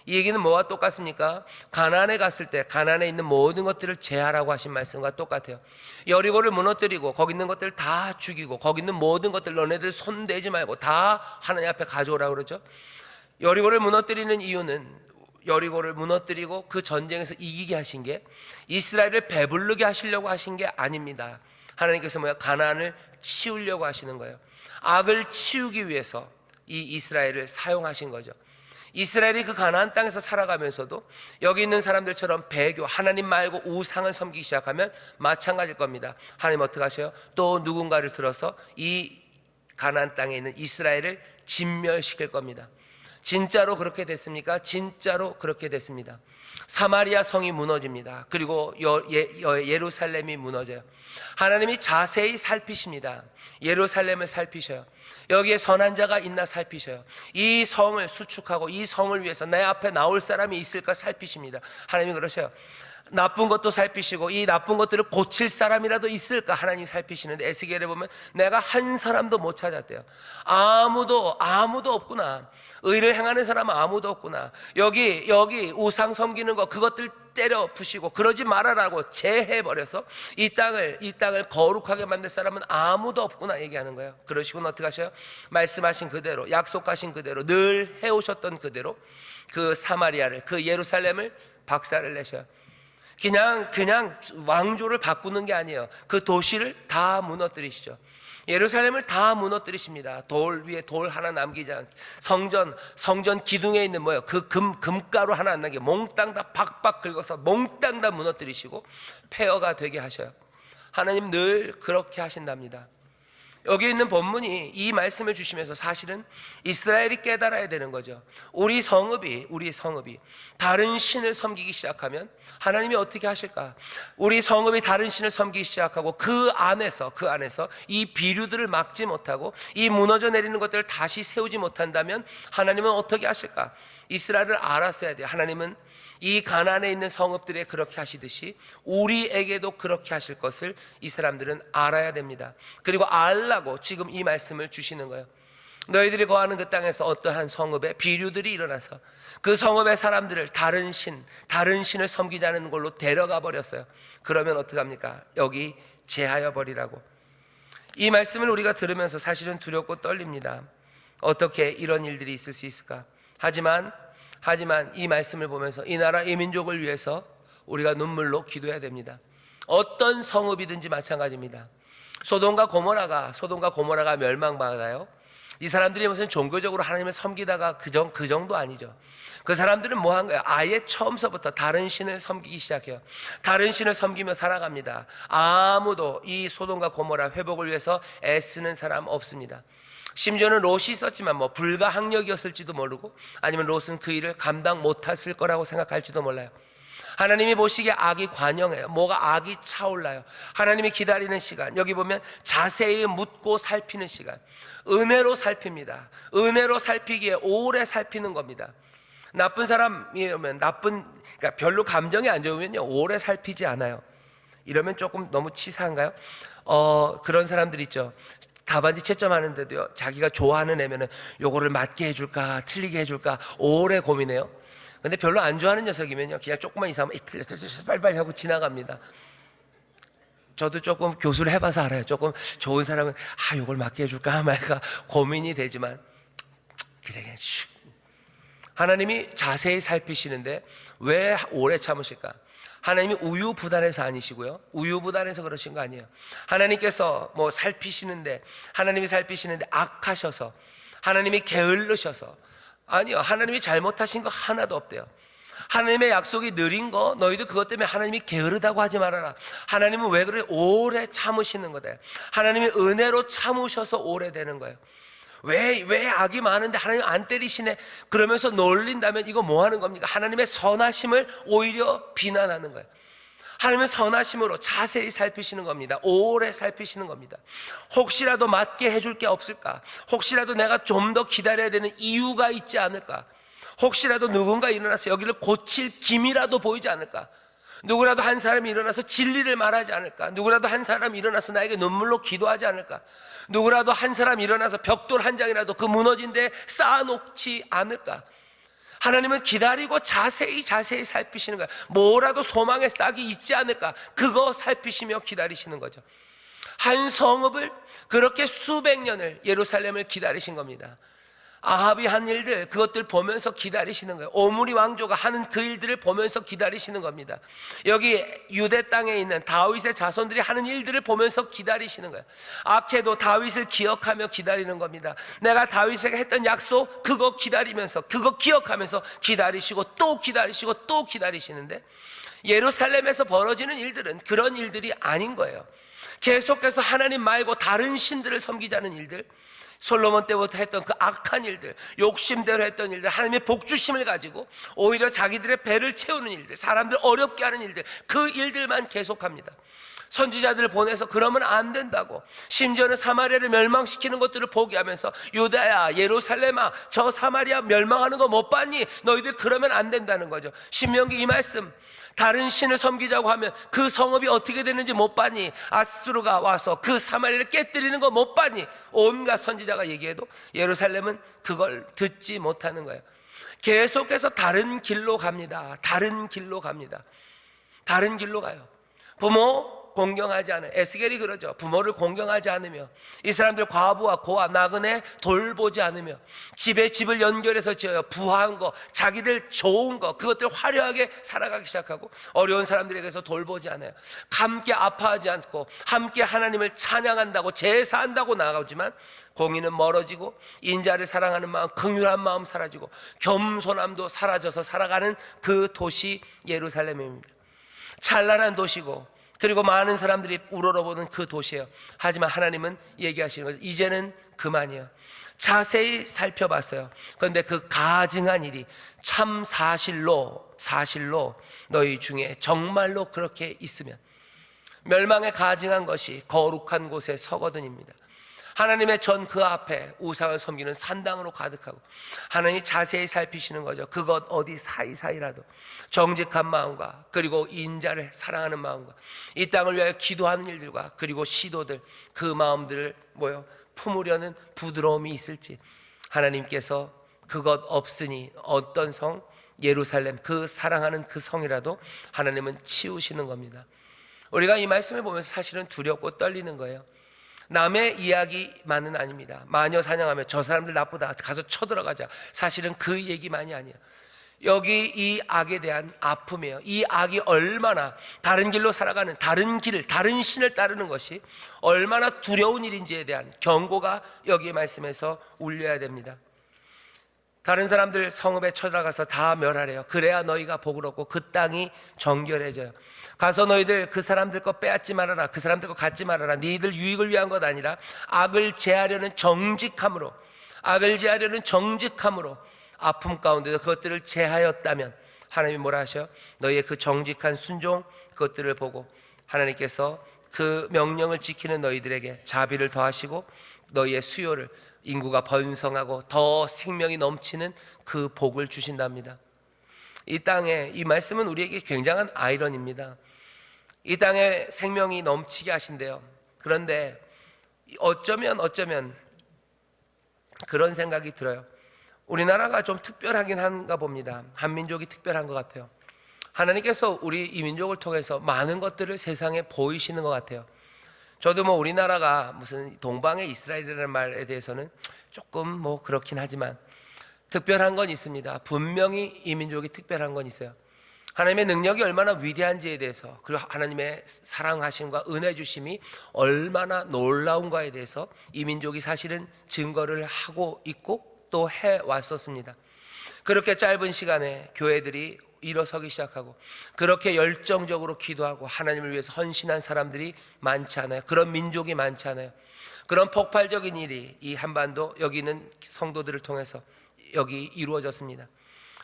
이 얘기는 뭐와 똑같습니까? 가나안에 갔을 때 가나안에 있는 모든 것들을 제하라고 하신 말씀과 똑같아요. 여리고를 무너뜨리고 거기 있는 것들을 다 죽이고 거기 있는 모든 것들 너네들 손대지 말고 다 하나님 앞에 가져오라고 그러죠. 여리고를 무너뜨리는 이유는, 여리고를 무너뜨리고 그 전쟁에서 이기게 하신 게 이스라엘을 배부르게 하시려고 하신 게 아닙니다. 하나님께서 뭐야? 가나안을 치우려고 하시는 거예요. 악을 치우기 위해서 이 이스라엘을 사용하신 거죠. 이스라엘이 그 가나안 땅에서 살아가면서도 여기 있는 사람들처럼 배교, 하나님 말고 우상을 섬기기 시작하면 마찬가지일 겁니다. 하나님 어떻게 하셔요? 또 누군가를 들어서 이 가나안 땅에 있는 이스라엘을 진멸시킬 겁니다. 진짜로 그렇게 됐습니까? 진짜로 그렇게 됐습니다. 사마리아 성이 무너집니다. 그리고 예루살렘이 무너져요. 하나님이 자세히 살피십니다. 예루살렘을 살피셔요. 여기에 선한 자가 있나 살피셔요. 이 성을 수축하고 이 성을 위해서 내 앞에 나올 사람이 있을까 살피십니다. 하나님이 그러셔요. 나쁜 것도 살피시고 이 나쁜 것들을 고칠 사람이라도 있을까 하나님이 살피시는데, 에스겔에 보면 내가 한 사람도 못 찾았대요. 아무도 없구나. 의를 행하는 사람은 아무도 없구나. 여기 우상 섬기는 거, 그것들 때려 부시고 그러지 말아라고 제해버려서 이 땅을 거룩하게 만들 사람은 아무도 없구나 얘기하는 거예요. 그러시고는 어떻게 하셔요? 말씀하신 그대로, 약속하신 그대로, 늘 해오셨던 그대로 그 사마리아를, 그 예루살렘을 박살을 내셔요. 그냥 왕조를 바꾸는 게 아니에요. 그 도시를 다 무너뜨리시죠. 예루살렘을 다 무너뜨리십니다. 돌 위에 돌 하나 남기지 않게. 성전 기둥에 있는 뭐예요? 그 금가루 하나 안 나게 몽땅 다 박박 긁어서 몽땅 다 무너뜨리시고 폐허가 되게 하셔요. 하나님 늘 그렇게 하신답니다. 여기 있는 본문이 이 말씀을 주시면서 사실은 이스라엘이 깨달아야 되는 거죠. 우리 성읍이 다른 신을 섬기기 시작하면 하나님이 어떻게 하실까? 우리 성읍이 다른 신을 섬기기 시작하고 그 안에서 이 비류들을 막지 못하고 이 무너져 내리는 것들을 다시 세우지 못한다면 하나님은 어떻게 하실까? 이스라엘을 알았어야 돼요. 하나님은 이 가나안에 있는 성읍들에 그렇게 하시듯이 우리에게도 그렇게 하실 것을 이 사람들은 알아야 됩니다. 그리고 알라고 지금 이 말씀을 주시는 거예요. 너희들이 거하는 그 땅에서 어떠한 성읍에 비류들이 일어나서 그 성읍의 사람들을 다른 신을 섬기자는 걸로 데려가 버렸어요. 그러면 어떡합니까? 여기 제하여 버리라고. 이 말씀을 우리가 들으면서 사실은 두렵고 떨립니다. 어떻게 이런 일들이 있을 수 있을까? 하지만 이 말씀을 보면서 이 나라 이 민족을 위해서 우리가 눈물로 기도해야 됩니다. 어떤 성읍이든지 마찬가지입니다. 소돔과 고모라가 멸망받아요. 이 사람들이 무슨 종교적으로 하나님을 섬기다가 그 정도 아니죠. 그 사람들은 뭐 한 거예요? 아예 처음서부터 다른 신을 섬기기 시작해요. 다른 신을 섬기며 살아갑니다. 아무도 이 소돔과 고모라 회복을 위해서 애쓰는 사람 없습니다. 심지어는 롯이 있었지만 불가항력이었을지도 모르고, 아니면 롯은 그 일을 감당 못했을 거라고 생각할지도 몰라요. 하나님이 보시기에 악이 관영해요. 뭐가 악이 차올라요. 하나님이 기다리는 시간, 여기 보면 자세히 묻고 살피는 시간, 은혜로 살핍니다. 은혜로 살피기에 오래 살피는 겁니다. 나쁜 사람이면 그러니까 별로 감정이 안 좋으면요 오래 살피지 않아요. 이러면 조금 너무 치사한가요? 그런 사람들 있죠. 답안지 채점하는데도요, 자기가 좋아하는 애면은 요거를 맞게 해줄까 틀리게 해줄까 오래 고민해요. 근데 별로 안 좋아하는 녀석이면요 그냥 조금만 이상하면 빨리빨리 하고 지나갑니다. 저도 조금 교수를 해봐서 알아요. 조금 좋은 사람은 요걸 맞게 해줄까 말까 고민이 되지만, 그래 슉. 하나님이 자세히 살피시는데 왜 오래 참으실까? 하나님이 우유부단해서 아니시고요, 우유부단해서 그러신 거 아니에요. 하나님께서 살피시는데, 하나님이 살피시는데 악하셔서, 하나님이 게을르셔서, 아니요, 하나님이 잘못하신 거 하나도 없대요. 하나님의 약속이 느린 거 너희도 그것 때문에 하나님이 게으르다고 하지 말아라. 하나님은 왜 그래? 오래 참으시는 거다. 하나님이 은혜로 참으셔서 오래되는 거예요. 왜 악이 많은데 하나님 안 때리시네 그러면서 놀린다면 이거 뭐 하는 겁니까? 하나님의 선하심을 오히려 비난하는 거예요. 하나님의 선하심으로 자세히 살피시는 겁니다. 오래 살피시는 겁니다. 혹시라도 맞게 해줄 게 없을까? 혹시라도 내가 좀 더 기다려야 되는 이유가 있지 않을까? 혹시라도 누군가 일어나서 여기를 고칠 김이라도 보이지 않을까? 누구라도 한 사람이 일어나서 진리를 말하지 않을까? 누구라도 한 사람이 일어나서 나에게 눈물로 기도하지 않을까? 누구라도 한 사람이 일어나서 벽돌 한 장이라도 그 무너진 데에 쌓아놓지 않을까? 하나님은 기다리고 자세히 살피시는 거예요. 뭐라도 소망의 싹이 있지 않을까? 그거 살피시며 기다리시는 거죠. 한 성읍을 그렇게 수백 년을, 예루살렘을 기다리신 겁니다. 아합이 한 일들, 그것들 보면서 기다리시는 거예요. 오므리 왕조가 하는 그 일들을 보면서 기다리시는 겁니다. 여기 유대 땅에 있는 다윗의 자손들이 하는 일들을 보면서 기다리시는 거예요. 악해도 다윗을 기억하며 기다리는 겁니다. 내가 다윗에게 했던 약속, 그거 기다리면서, 그거 기억하면서 기다리시고 또 기다리시고 또 기다리시는데, 예루살렘에서 벌어지는 일들은 그런 일들이 아닌 거예요. 계속해서 하나님 말고 다른 신들을 섬기자는 일들, 솔로몬 때부터 했던 그 악한 일들, 욕심대로 했던 일들, 하나님의 복주심을 가지고 오히려 자기들의 배를 채우는 일들, 사람들 어렵게 하는 일들, 그 일들만 계속합니다. 선지자들을 보내서 그러면 안 된다고, 심지어는 사마리아를 멸망시키는 것들을 포기하면서 유다야, 예루살렘아, 저 사마리아 멸망하는 거 못 봤니? 너희들 그러면 안 된다는 거죠. 신명기 이 말씀, 다른 신을 섬기자고 하면 그 성읍이 어떻게 되는지 못 봤니? 아수르가 와서 그 사마리아를 깨뜨리는 거 못 봤니? 온갖 선지자가 얘기해도 예루살렘은 그걸 듣지 못하는 거예요. 계속해서 다른 길로 갑니다. 다른 길로 가요. 부모 공경하지 않아요. 에스겔이 그러죠. 부모를 공경하지 않으며, 이 사람들 과부와 고아 나그네 돌보지 않으며, 집에 집을 연결해서 지어요. 부한 거, 자기들 좋은 거, 그것들 화려하게 살아가기 시작하고, 어려운 사람들에 대해서 돌보지 않아요. 함께 아파하지 않고 함께 하나님을 찬양한다고 제사한다고 나아가지만 공의는 멀어지고, 인자를 사랑하는 마음, 긍휼한 마음 사라지고, 겸손함도 사라져서 살아가는 그 도시 예루살렘입니다. 찬란한 도시고, 그리고 많은 사람들이 우러러보는 그 도시예요. 하지만 하나님은 얘기하시는 거죠. 이제는 그만이에요. 자세히 살펴봤어요. 그런데 그 가증한 일이 참 사실로 너희 중에 정말로 그렇게 있으면, 멸망에 가증한 것이 거룩한 곳에 서거든입니다. 하나님의 전 그 앞에 우상을 섬기는 산당으로 가득하고, 하나님이 자세히 살피시는 거죠. 그것 어디 사이사이라도 정직한 마음과, 그리고 인자를 사랑하는 마음과, 이 땅을 위하여 기도하는 일들과, 그리고 시도들, 그 마음들을 품으려는 부드러움이 있을지, 하나님께서 그것 없으니 어떤 성, 예루살렘, 그 사랑하는 그 성이라도 하나님은 치우시는 겁니다. 우리가 이 말씀을 보면서 사실은 두렵고 떨리는 거예요. 남의 이야기만은 아닙니다. 마녀 사냥하며 저 사람들 나쁘다, 가서 쳐들어가자. 사실은 그 얘기만이 아니에요. 여기 이 악에 대한 아픔이에요. 이 악이 얼마나 다른 길로 살아가는, 다른 길을, 다른 신을 따르는 것이 얼마나 두려운 일인지에 대한 경고가 여기 말씀에서 울려야 됩니다. 다른 사람들 성읍에 쳐들어가서 다 멸하래요. 그래야 너희가 복을 얻고 그 땅이 정결해져요. 가서 너희들 그 사람들 거 빼앗지 말아라, 그 사람들 거 갖지 말아라. 너희들 유익을 위한 것 아니라 악을 제하려는 정직함으로, 악을 제하려는 정직함으로 아픔 가운데서 그것들을 제하였다면 하나님이 뭐라 하셔? 너희의 그 정직한 순종, 그것들을 보고 하나님께서 그 명령을 지키는 너희들에게 자비를 더하시고 너희의 수요를, 인구가 번성하고 더 생명이 넘치는 그 복을 주신답니다. 이 땅에, 이 말씀은 우리에게 굉장한 아이러니입니다. 이 땅에 생명이 넘치게 하신대요. 그런데 어쩌면 그런 생각이 들어요. 우리나라가 좀 특별하긴 한가 봅니다. 한민족이 특별한 것 같아요. 하나님께서 우리 이 민족을 통해서 많은 것들을 세상에 보이시는 것 같아요. 저도 뭐 우리나라가 무슨 동방의 이스라엘이라는 말에 대해서는 조금 뭐 그렇긴 하지만 특별한 건 있습니다. 분명히 이 민족이 특별한 건 있어요. 하나님의 능력이 얼마나 위대한지에 대해서, 그리고 하나님의 사랑하심과 은혜 주심이 얼마나 놀라운가에 대해서 이 민족이 사실은 증거를 하고 있고 또 해왔었습니다. 그렇게 짧은 시간에 교회들이 일어서기 시작하고 그렇게 열정적으로 기도하고 하나님을 위해서 헌신한 사람들이 많지 않아요. 그런 민족이 많지 않아요. 그런 폭발적인 일이 이 한반도 여기 있는 성도들을 통해서 여기 이루어졌습니다.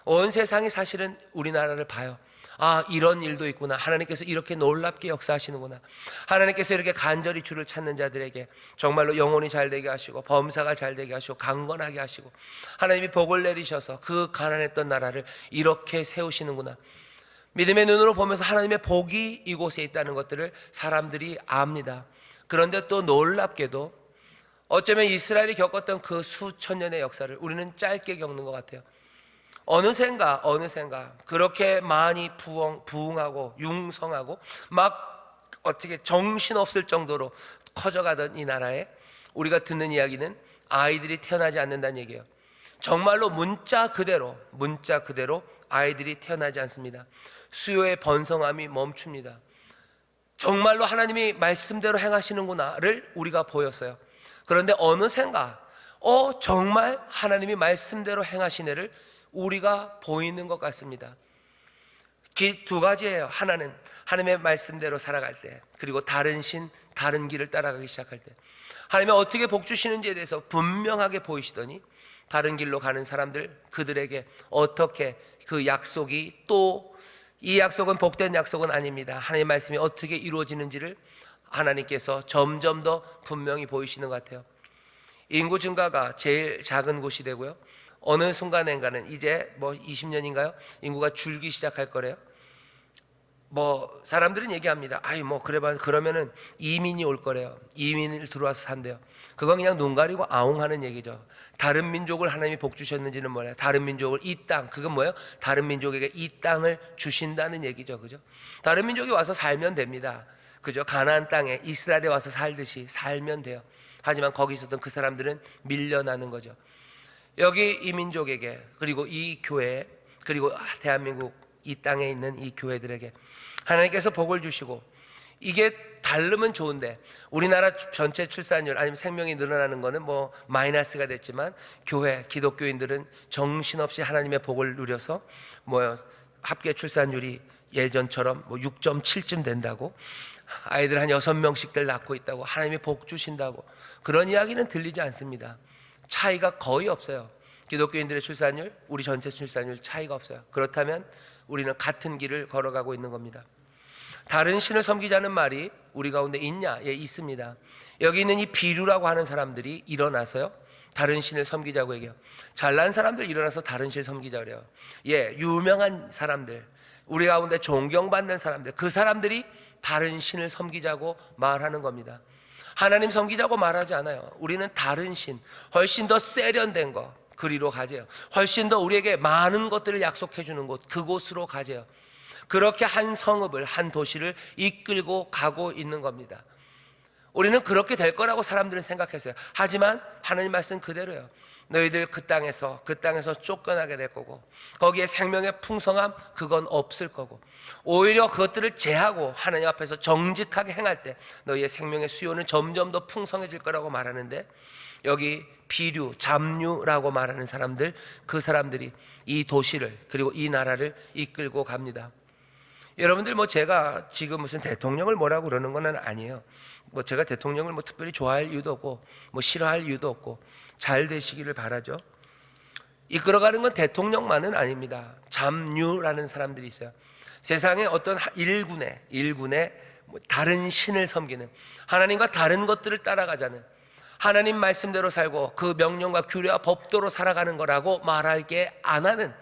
온 세상이 사실은 우리나라를 봐요. 아, 이런 일도 있구나. 하나님께서 이렇게 놀랍게 역사하시는구나. 하나님께서 이렇게 간절히 주를 찾는 자들에게 정말로 영혼이 잘 되게 하시고 범사가 잘 되게 하시고 강건하게 하시고 하나님이 복을 내리셔서 그 가난했던 나라를 이렇게 세우시는구나. 믿음의 눈으로 보면서 하나님의 복이 이곳에 있다는 것들을 사람들이 압니다. 그런데 또 놀랍게도 어쩌면 이스라엘이 겪었던 그 수천 년의 역사를 우리는 짧게 겪는 것 같아요. 어느샌가 그렇게 많이 부흥하고 융성하고 막 어떻게 정신없을 정도로 커져가던 이 나라에 우리가 듣는 이야기는 아이들이 태어나지 않는다는 얘기예요. 정말로 문자 그대로 아이들이 태어나지 않습니다. 수요의 번성함이 멈춥니다. 정말로 하나님이 말씀대로 행하시는구나를 우리가 보였어요. 그런데 어느샌가 정말 하나님이 말씀대로 행하시네를 우리가 보이는 것 같습니다. 두 가지예요. 하나는 하나님의 말씀대로 살아갈 때, 그리고 다른 길을 따라가기 시작할 때 하나님이 어떻게 복 주시는지에 대해서 분명하게 보이시더니 다른 길로 가는 사람들, 그들에게 어떻게 그 약속이, 또 이 약속은 복된 약속은 아닙니다. 하나님의 말씀이 어떻게 이루어지는지를 하나님께서 점점 더 분명히 보이시는 것 같아요. 인구 증가가 제일 작은 곳이 되고요, 어느 순간인가는 이제 뭐 20년인가요? 인구가 줄기 시작할 거래요. 뭐 사람들은 얘기합니다. 그러면은 이민이 올 거래요. 이민을 들어와서 산대요. 그건 그냥 눈 가리고 아웅하는 얘기죠. 다른 민족을 하나님이 복 주셨는지는 몰라요. 다른 민족을 이 땅, 그건 뭐예요? 다른 민족에게 이 땅을 주신다는 얘기죠. 그죠? 다른 민족이 와서 살면 됩니다. 그죠? 가나안 땅에 이스라엘에 와서 살듯이 살면 돼요. 하지만 거기 있었던 그 사람들은 밀려나는 거죠. 여기 이 민족에게, 그리고 이 교회, 그리고 대한민국 이 땅에 있는 이 교회들에게 하나님께서 복을 주시고, 이게 다르면 좋은데 우리나라 전체 출산율 아니면 생명이 늘어나는 거는 뭐 마이너스가 됐지만 교회 기독교인들은 정신없이 하나님의 복을 누려서 합계 출산율이 예전처럼 6.7쯤 된다고, 아이들 한 6명씩들 낳고 있다고, 하나님이 복 주신다고, 그런 이야기는 들리지 않습니다. 차이가 거의 없어요. 기독교인들의 출산율, 우리 전체 출산율 차이가 없어요. 그렇다면 우리는 같은 길을 걸어가고 있는 겁니다. 다른 신을 섬기자는 말이 우리 가운데 있냐? 예, 있습니다. 여기 있는 이 비류라고 하는 사람들이 일어나서요, 다른 신을 섬기자고 얘기해요. 잘난 사람들 일어나서 다른 신을 섬기자 그래요. 예, 유명한 사람들, 우리 가운데 존경받는 사람들, 그 사람들이 다른 신을 섬기자고 말하는 겁니다. 하나님 섬기자고 말하지 않아요. 우리는 다른 신, 훨씬 더 세련된 거, 그리로 가재요. 훨씬 더 우리에게 많은 것들을 약속해 주는 곳, 그곳으로 가재요. 그렇게 한 성읍을, 한 도시를 이끌고 가고 있는 겁니다. 우리는 그렇게 될 거라고 사람들은 생각했어요. 하지만 하나님 말씀 그대로예요. 너희들 그 땅에서 쫓겨나게 될 거고, 거기에 생명의 풍성함 그건 없을 거고, 오히려 그것들을 제하고 하나님 앞에서 정직하게 행할 때 너희의 생명의 수요는 점점 더 풍성해질 거라고 말하는데, 여기 비류, 잡류라고 말하는 사람들, 그 사람들이 이 도시를 그리고 이 나라를 이끌고 갑니다. 여러분들 제가 지금 무슨 대통령을 뭐라고 그러는 건 아니에요. 제가 대통령을 특별히 좋아할 이유도 없고 싫어할 이유도 없고 잘 되시기를 바라죠. 이끌어가는 건 대통령만은 아닙니다. 잡류라는 사람들이 있어요. 세상에 어떤 일군의 다른 신을 섬기는, 하나님과 다른 것들을 따라가자는, 하나님 말씀대로 살고 그 명령과 규례와 법도로 살아가는 거라고 말할 게 안 하는,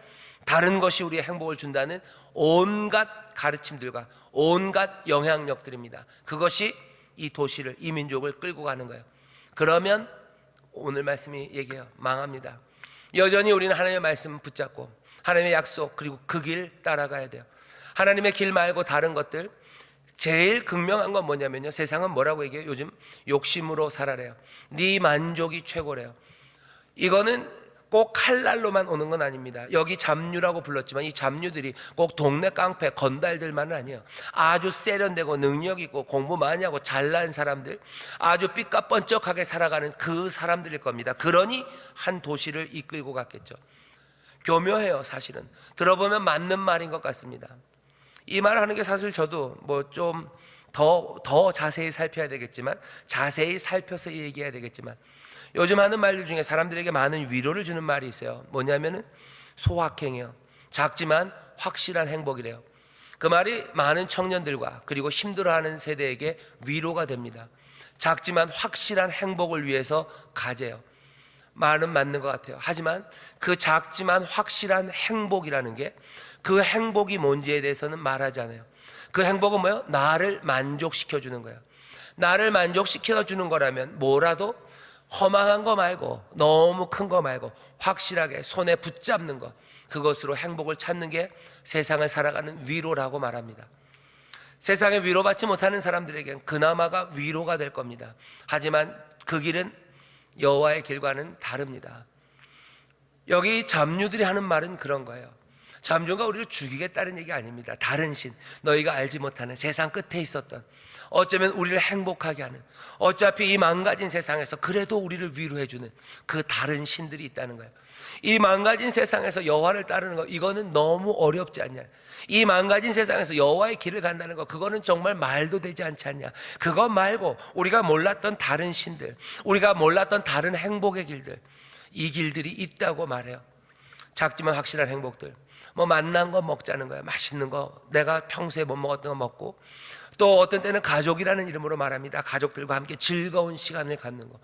다른 것이 우리의 행복을 준다는 온갖 가르침들과 온갖 영향력들입니다. 그것이 이 도시를, 이 민족을 끌고 가는 거예요. 그러면 오늘 말씀이 얘기해요. 망합니다. 여전히 우리는 하나님의 말씀 붙잡고 하나님의 약속 그리고 그 길 따라가야 돼요. 하나님의 길 말고 다른 것들, 제일 극명한 건 뭐냐면요, 세상은 뭐라고 얘기해요? 요즘 욕심으로 살아래요. 네 만족이 최고래요. 이거는 꼭 칼날로만 오는 건 아닙니다. 여기 잡류라고 불렀지만 이 잡류들이 꼭 동네 깡패 건달들만은 아니에요. 아주 세련되고 능력 있고 공부 많이 하고 잘난 사람들, 아주 삐까뻔쩍하게 살아가는 그 사람들일 겁니다. 그러니 한 도시를 이끌고 갔겠죠. 교묘해요. 사실은 들어보면 맞는 말인 것 같습니다. 이 말 하는 게 사실 저도 좀 더 자세히 살펴야 되겠지만, 자세히 살펴서 얘기해야 되겠지만, 요즘 하는 말들 중에 사람들에게 많은 위로를 주는 말이 있어요. 뭐냐면은 소확행이요. 작지만 확실한 행복이래요. 그 말이 많은 청년들과 그리고 힘들어하는 세대에게 위로가 됩니다. 작지만 확실한 행복을 위해서 가재요. 말은 맞는 것 같아요. 하지만 그 작지만 확실한 행복이라는 게, 그 행복이 뭔지에 대해서는 말하지 않아요. 그 행복은 뭐예요? 나를 만족시켜 주는 거예요. 나를 만족시켜 주는 거라면 뭐라도 허망한 거 말고, 너무 큰 거 말고 확실하게 손에 붙잡는 것, 그것으로 행복을 찾는 게 세상을 살아가는 위로라고 말합니다. 세상에 위로받지 못하는 사람들에겐 그나마가 위로가 될 겁니다. 하지만 그 길은 여호와의 길과는 다릅니다. 여기 잡류들이 하는 말은 그런 거예요. 잡류가 우리를 죽이겠다는 얘기 아닙니다. 다른 신, 너희가 알지 못하는 세상 끝에 있었던, 어쩌면 우리를 행복하게 하는, 어차피 이 망가진 세상에서 그래도 우리를 위로해주는 그 다른 신들이 있다는 거예요. 이 망가진 세상에서 여호와를 따르는 거, 이거는 너무 어렵지 않냐. 이 망가진 세상에서 여호와의 길을 간다는 거, 그거는 정말 말도 되지 않지 않냐. 그거 말고 우리가 몰랐던 다른 신들, 우리가 몰랐던 다른 행복의 길들, 이 길들이 있다고 말해요. 작지만 확실한 행복들, 맛난 거 먹자는 거예요. 맛있는 거, 내가 평소에 못 먹었던 거 먹고, 또 어떤 때는 가족이라는 이름으로 말합니다. 가족들과 함께 즐거운 시간을 갖는 거.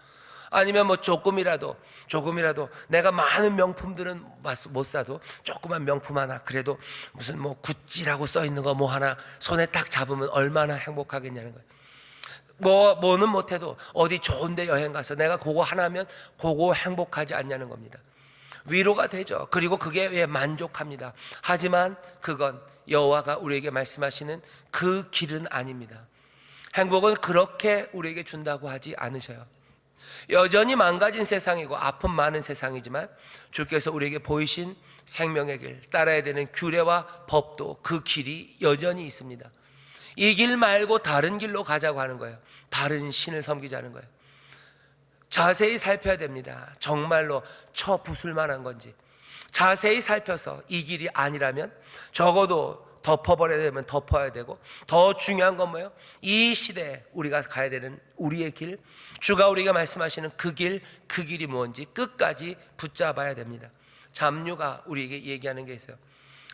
아니면 조금이라도 내가 많은 명품들은 못 사도 조그만 명품 하나, 그래도 무슨 구찌라고 써 있는 거 하나 손에 딱 잡으면 얼마나 행복하겠냐는 거예요. 뭐는 못해도 어디 좋은데 여행 가서 내가 그거 하나면 그거 행복하지 않냐는 겁니다. 위로가 되죠. 그리고 그게 만족합니다. 하지만 그건 여호와가 우리에게 말씀하시는 그 길은 아닙니다. 행복은 그렇게 우리에게 준다고 하지 않으셔요. 여전히 망가진 세상이고 아픔 많은 세상이지만 주께서 우리에게 보이신 생명의 길, 따라야 되는 규례와 법도, 그 길이 여전히 있습니다. 이 길 말고 다른 길로 가자고 하는 거예요. 다른 신을 섬기자는 거예요. 자세히 살펴야 됩니다. 정말로 쳐부술 만한 건지 자세히 살펴서 이 길이 아니라면 적어도 덮어버려야 되면 덮어야 되고, 더 중요한 건 뭐예요? 이 시대에 우리가 가야 되는 우리의 길, 주가 우리가 말씀하시는 그 길이 뭔지 끝까지 붙잡아야 됩니다. 잡류가 우리에게 얘기하는 게 있어요.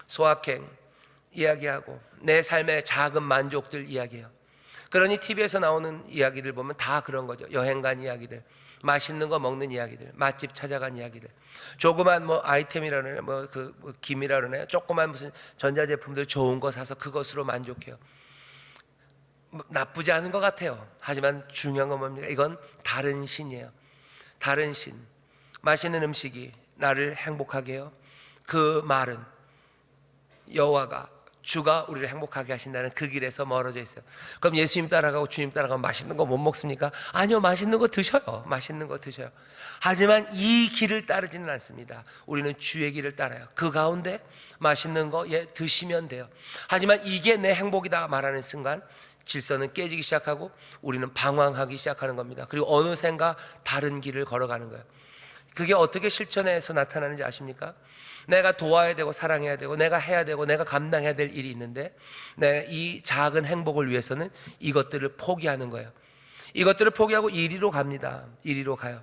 소확행 이야기하고 내 삶의 작은 만족들 이야기해요. 그러니 TV에서 나오는 이야기들 보면 다 그런 거죠. 여행 간 이야기들, 맛있는 거 먹는 이야기들, 맛집 찾아간 이야기들, 조그만 아이템이라 그러네, 김이라 그러네, 조그만 무슨 전자제품들 좋은 거 사서 그것으로 만족해요. 나쁘지 않은 것 같아요. 하지만 중요한 건 뭡니까? 이건 다른 신이에요. 다른 신. 맛있는 음식이 나를 행복하게 해요. 그 말은 여호와가 주가 우리를 행복하게 하신다는 그 길에서 멀어져 있어요. 그럼 예수님 따라가고 주님 따라가면 맛있는 거 못 먹습니까? 아니요, 맛있는 거 드셔요. 맛있는 거 드셔요. 하지만 이 길을 따르지는 않습니다. 우리는 주의 길을 따라요. 그 가운데 맛있는 거 드시면 돼요. 하지만 이게 내 행복이다 말하는 순간 질서는 깨지기 시작하고 우리는 방황하기 시작하는 겁니다. 그리고 어느샌가 다른 길을 걸어가는 거예요. 그게 어떻게 실천해서 나타나는지 아십니까? 내가 도와야 되고 사랑해야 되고 내가 해야 되고 내가 감당해야 될 일이 있는데 내 이 작은 행복을 위해서는 이것들을 포기하는 거예요. 이것들을 포기하고 이리로 갑니다. 이리로 가요.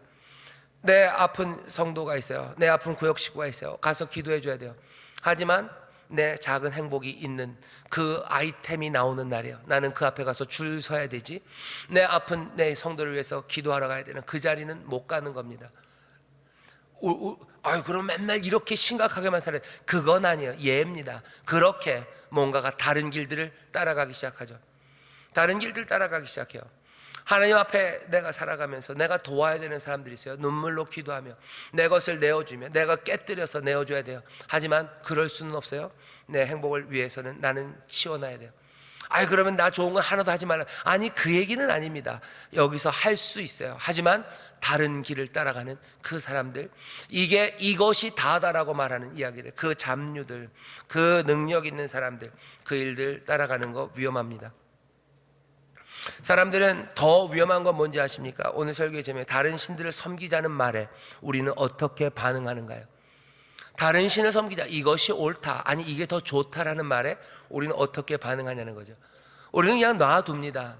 내 아픈 성도가 있어요. 내 아픈 구역 식구가 있어요. 가서 기도해 줘야 돼요. 하지만 내 작은 행복이 있는 그 아이템이 나오는 날이에요. 나는 그 앞에 가서 줄 서야 되지. 내 아픈 내 성도를 위해서 기도하러 가야 되는 그 자리는 못 가는 겁니다. 아유, 그럼 맨날 이렇게 심각하게만 살아요. 그건 아니에요. 예입니다. 그렇게 뭔가가 다른 길들을 따라가기 시작하죠. 다른 길들 따라가기 시작해요. 하나님 앞에 내가 살아가면서 내가 도와야 되는 사람들이 있어요. 눈물로 기도하며 내 것을 내어주며 내가 깨뜨려서 내어줘야 돼요. 하지만 그럴 수는 없어요. 내 행복을 위해서는 나는 치워놔야 돼요. 아니, 그러면 나 좋은 건 하나도 하지 말라. 아니, 그 얘기는 아닙니다. 여기서 할 수 있어요. 하지만 다른 길을 따라가는 그 사람들, 이것이 다다라고 말하는 이야기들, 그 잡류들, 그 능력 있는 사람들, 그 일들 따라가는 거 위험합니다. 사람들은 더 위험한 건 뭔지 아십니까? 오늘 설교의 제목에 다른 신들을 섬기자는 말에 우리는 어떻게 반응하는가요? 다른 신을 섬기자, 이것이 옳다, 아니 이게 더 좋다라는 말에 우리는 어떻게 반응하냐는 거죠. 우리는 그냥 놔둡니다.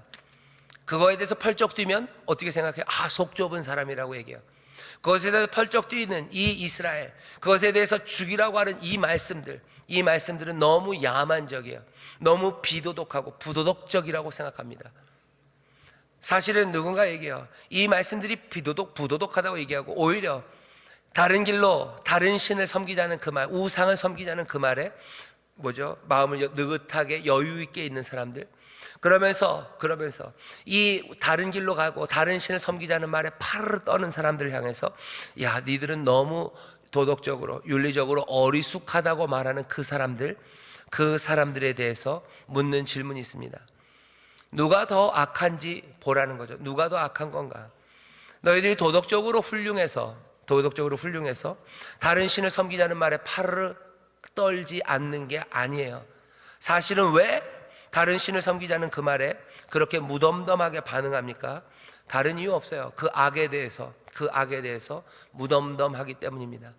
그거에 대해서 펄쩍 뛰면 어떻게 생각해요? 아, 속 좁은 사람이라고 얘기해요. 그것에 대해서 펄쩍 뛰는 이 이스라엘, 그것에 대해서 죽이라고 하는 이 말씀들은 너무 야만적이에요. 너무 비도덕하고 부도덕적이라고 생각합니다. 사실은 누군가 얘기해요. 이 말씀들이 부도덕하다고 얘기하고 오히려 다른 길로 다른 신을 섬기자는 그 말, 우상을 섬기자는 그 말에 마음을 느긋하게 여유 있게 있는 사람들, 그러면서 이 다른 길로 가고 다른 신을 섬기자는 말에 파르르 떠는 사람들을 향해서 야, 니들은 너무 도덕적으로 윤리적으로 어리숙하다고 말하는 그 사람들에 대해서 묻는 질문이 있습니다. 누가 더 악한지 보라는 거죠. 누가 더 악한 건가? 너희들이 도덕적으로 훌륭해서 다른 신을 섬기자는 말에 파르르 떨지 않는 게 아니에요. 사실은 왜 다른 신을 섬기자는 그 말에 그렇게 무덤덤하게 반응합니까? 다른 이유 없어요. 그 악에 대해서 무덤덤하기 때문입니다.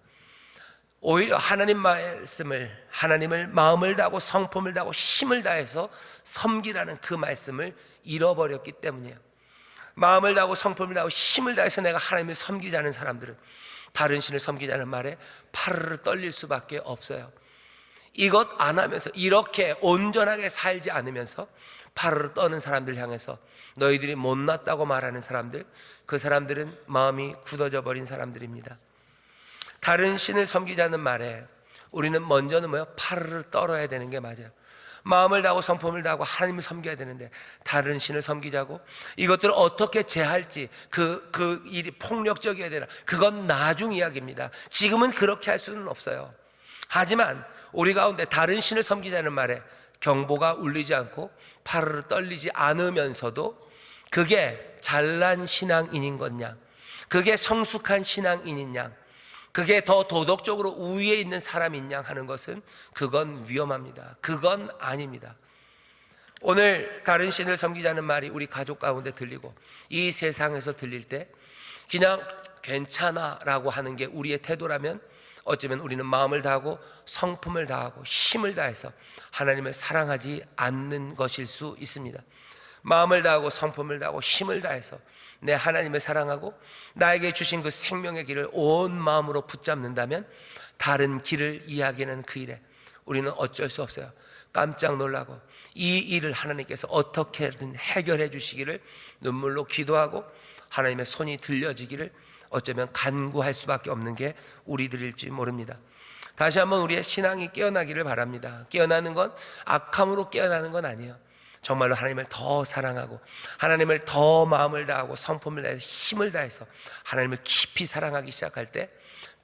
오히려 하나님을 마음을 다하고 성품을 다하고 힘을 다해서 섬기라는 그 말씀을 잃어버렸기 때문이에요. 마음을 다하고 성품을 다하고 힘을 다해서 내가 하나님을 섬기자는 사람들은 다른 신을 섬기자는 말에 파르르 떨릴 수밖에 없어요. 이것 안 하면서, 이렇게 온전하게 살지 않으면서 파르르 떠는 사람들 향해서 너희들이 못났다고 말하는 사람들, 그 사람들은 마음이 굳어져 버린 사람들입니다. 다른 신을 섬기자는 말에 우리는 먼저는 파르르 떨어야 되는 게 맞아요. 마음을 다하고 성품을 다하고 하나님을 섬겨야 되는데 다른 신을 섬기자고, 이것들을 어떻게 제할지, 그 일이 폭력적이어야 되나, 그건 나중 이야기입니다. 지금은 그렇게 할 수는 없어요. 하지만 우리 가운데 다른 신을 섬기자는 말에 경보가 울리지 않고 파르르 떨리지 않으면서도 그게 잘난 신앙인인 것냐, 그게 성숙한 신앙인인 양, 그게 더 도덕적으로 우위에 있는 사람인 양 하는 것은 그건 위험합니다. 그건 아닙니다. 오늘 다른 신을 섬기자는 말이 우리 가족 가운데 들리고 이 세상에서 들릴 때 그냥 괜찮아 라고 하는 게 우리의 태도라면 어쩌면 우리는 마음을 다하고 성품을 다하고 힘을 다해서 하나님을 사랑하지 않는 것일 수 있습니다. 마음을 다하고 성품을 다하고 힘을 다해서 내 하나님을 사랑하고 나에게 주신 그 생명의 길을 온 마음으로 붙잡는다면 다른 길을 이야기하는 그 일에 우리는 어쩔 수 없어요. 깜짝 놀라고 이 일을 하나님께서 어떻게든 해결해 주시기를 눈물로 기도하고 하나님의 손이 들려지기를 어쩌면 간구할 수밖에 없는 게 우리들일지 모릅니다. 다시 한번 우리의 신앙이 깨어나기를 바랍니다. 깨어나는 건 악함으로 깨어나는 건 아니에요. 정말로 하나님을 더 사랑하고 하나님을 더 마음을 다하고 성품을 다해서 힘을 다해서 하나님을 깊이 사랑하기 시작할 때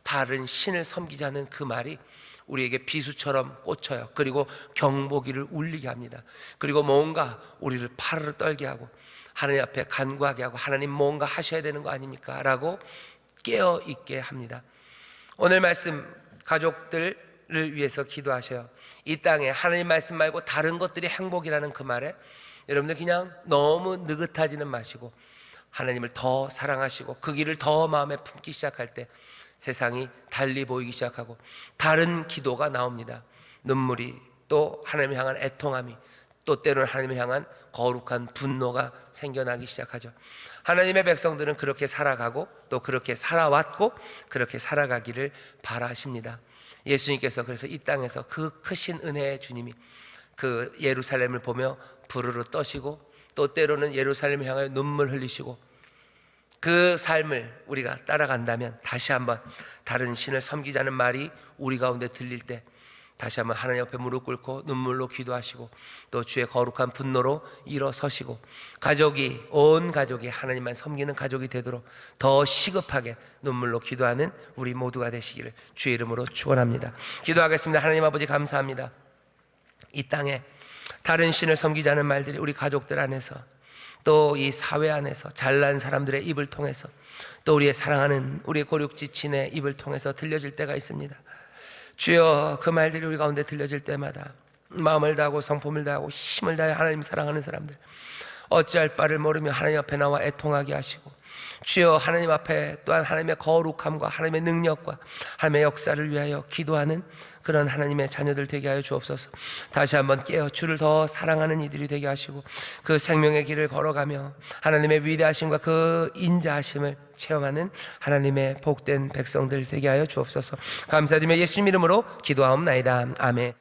다른 신을 섬기자는 그 말이 우리에게 비수처럼 꽂혀요. 그리고 경보기를 울리게 합니다. 그리고 뭔가 우리를 파르르 떨게 하고 하나님 앞에 간구하게 하고 하나님 뭔가 하셔야 되는 거 아닙니까? 라고 깨어있게 합니다. 오늘 말씀 가족들을 위해서 기도하셔요. 이 땅에 하나님 말씀 말고 다른 것들이 행복이라는 그 말에 여러분들 그냥 너무 느긋하지는 마시고 하나님을 더 사랑하시고 그 길을 더 마음에 품기 시작할 때 세상이 달리 보이기 시작하고 다른 기도가 나옵니다. 눈물이, 또 하나님을 향한 애통함이, 또 때로는 하나님을 향한 거룩한 분노가 생겨나기 시작하죠. 하나님의 백성들은 그렇게 살아가고 또 그렇게 살아왔고 그렇게 살아가기를 바라십니다. 예수님께서 그래서 이 땅에서 그 크신 은혜의 주님이 그 예루살렘을 보며 부르르 떠시고 또 때로는 예루살렘을 향하여 눈물 흘리시고 그 삶을 우리가 따라간다면 다시 한번 다른 신을 섬기자는 말이 우리 가운데 들릴 때 다시 한번 하나님 옆에 무릎 꿇고 눈물로 기도하시고 또 주의 거룩한 분노로 일어서시고 가족이, 온 가족이 하나님만 섬기는 가족이 되도록 더 시급하게 눈물로 기도하는 우리 모두가 되시기를 주의 이름으로 축원합니다. 기도하겠습니다. 하나님 아버지 감사합니다. 이 땅에 다른 신을 섬기자는 말들이 우리 가족들 안에서 또 이 사회 안에서 잘난 사람들의 입을 통해서 또 우리의 사랑하는 우리 고륙지친의 입을 통해서 들려질 때가 있습니다. 주여, 그 말들이 우리 가운데 들려질 때마다 마음을 다하고 성품을 다하고 힘을 다해 하나님 사랑하는 사람들 어찌할 바를 모르며 하나님 앞에 나와 애통하게 하시고 주여, 하나님 앞에 또한 하나님의 거룩함과 하나님의 능력과 하나님의 역사를 위하여 기도하는 그런 하나님의 자녀들 되게 하여 주옵소서. 다시 한번 깨어 주를 더 사랑하는 이들이 되게 하시고 그 생명의 길을 걸어가며 하나님의 위대하심과 그 인자하심을 체험하는 하나님의 복된 백성들 되게 하여 주옵소서. 감사드리며 예수님 이름으로 기도하옵나이다. 아멘.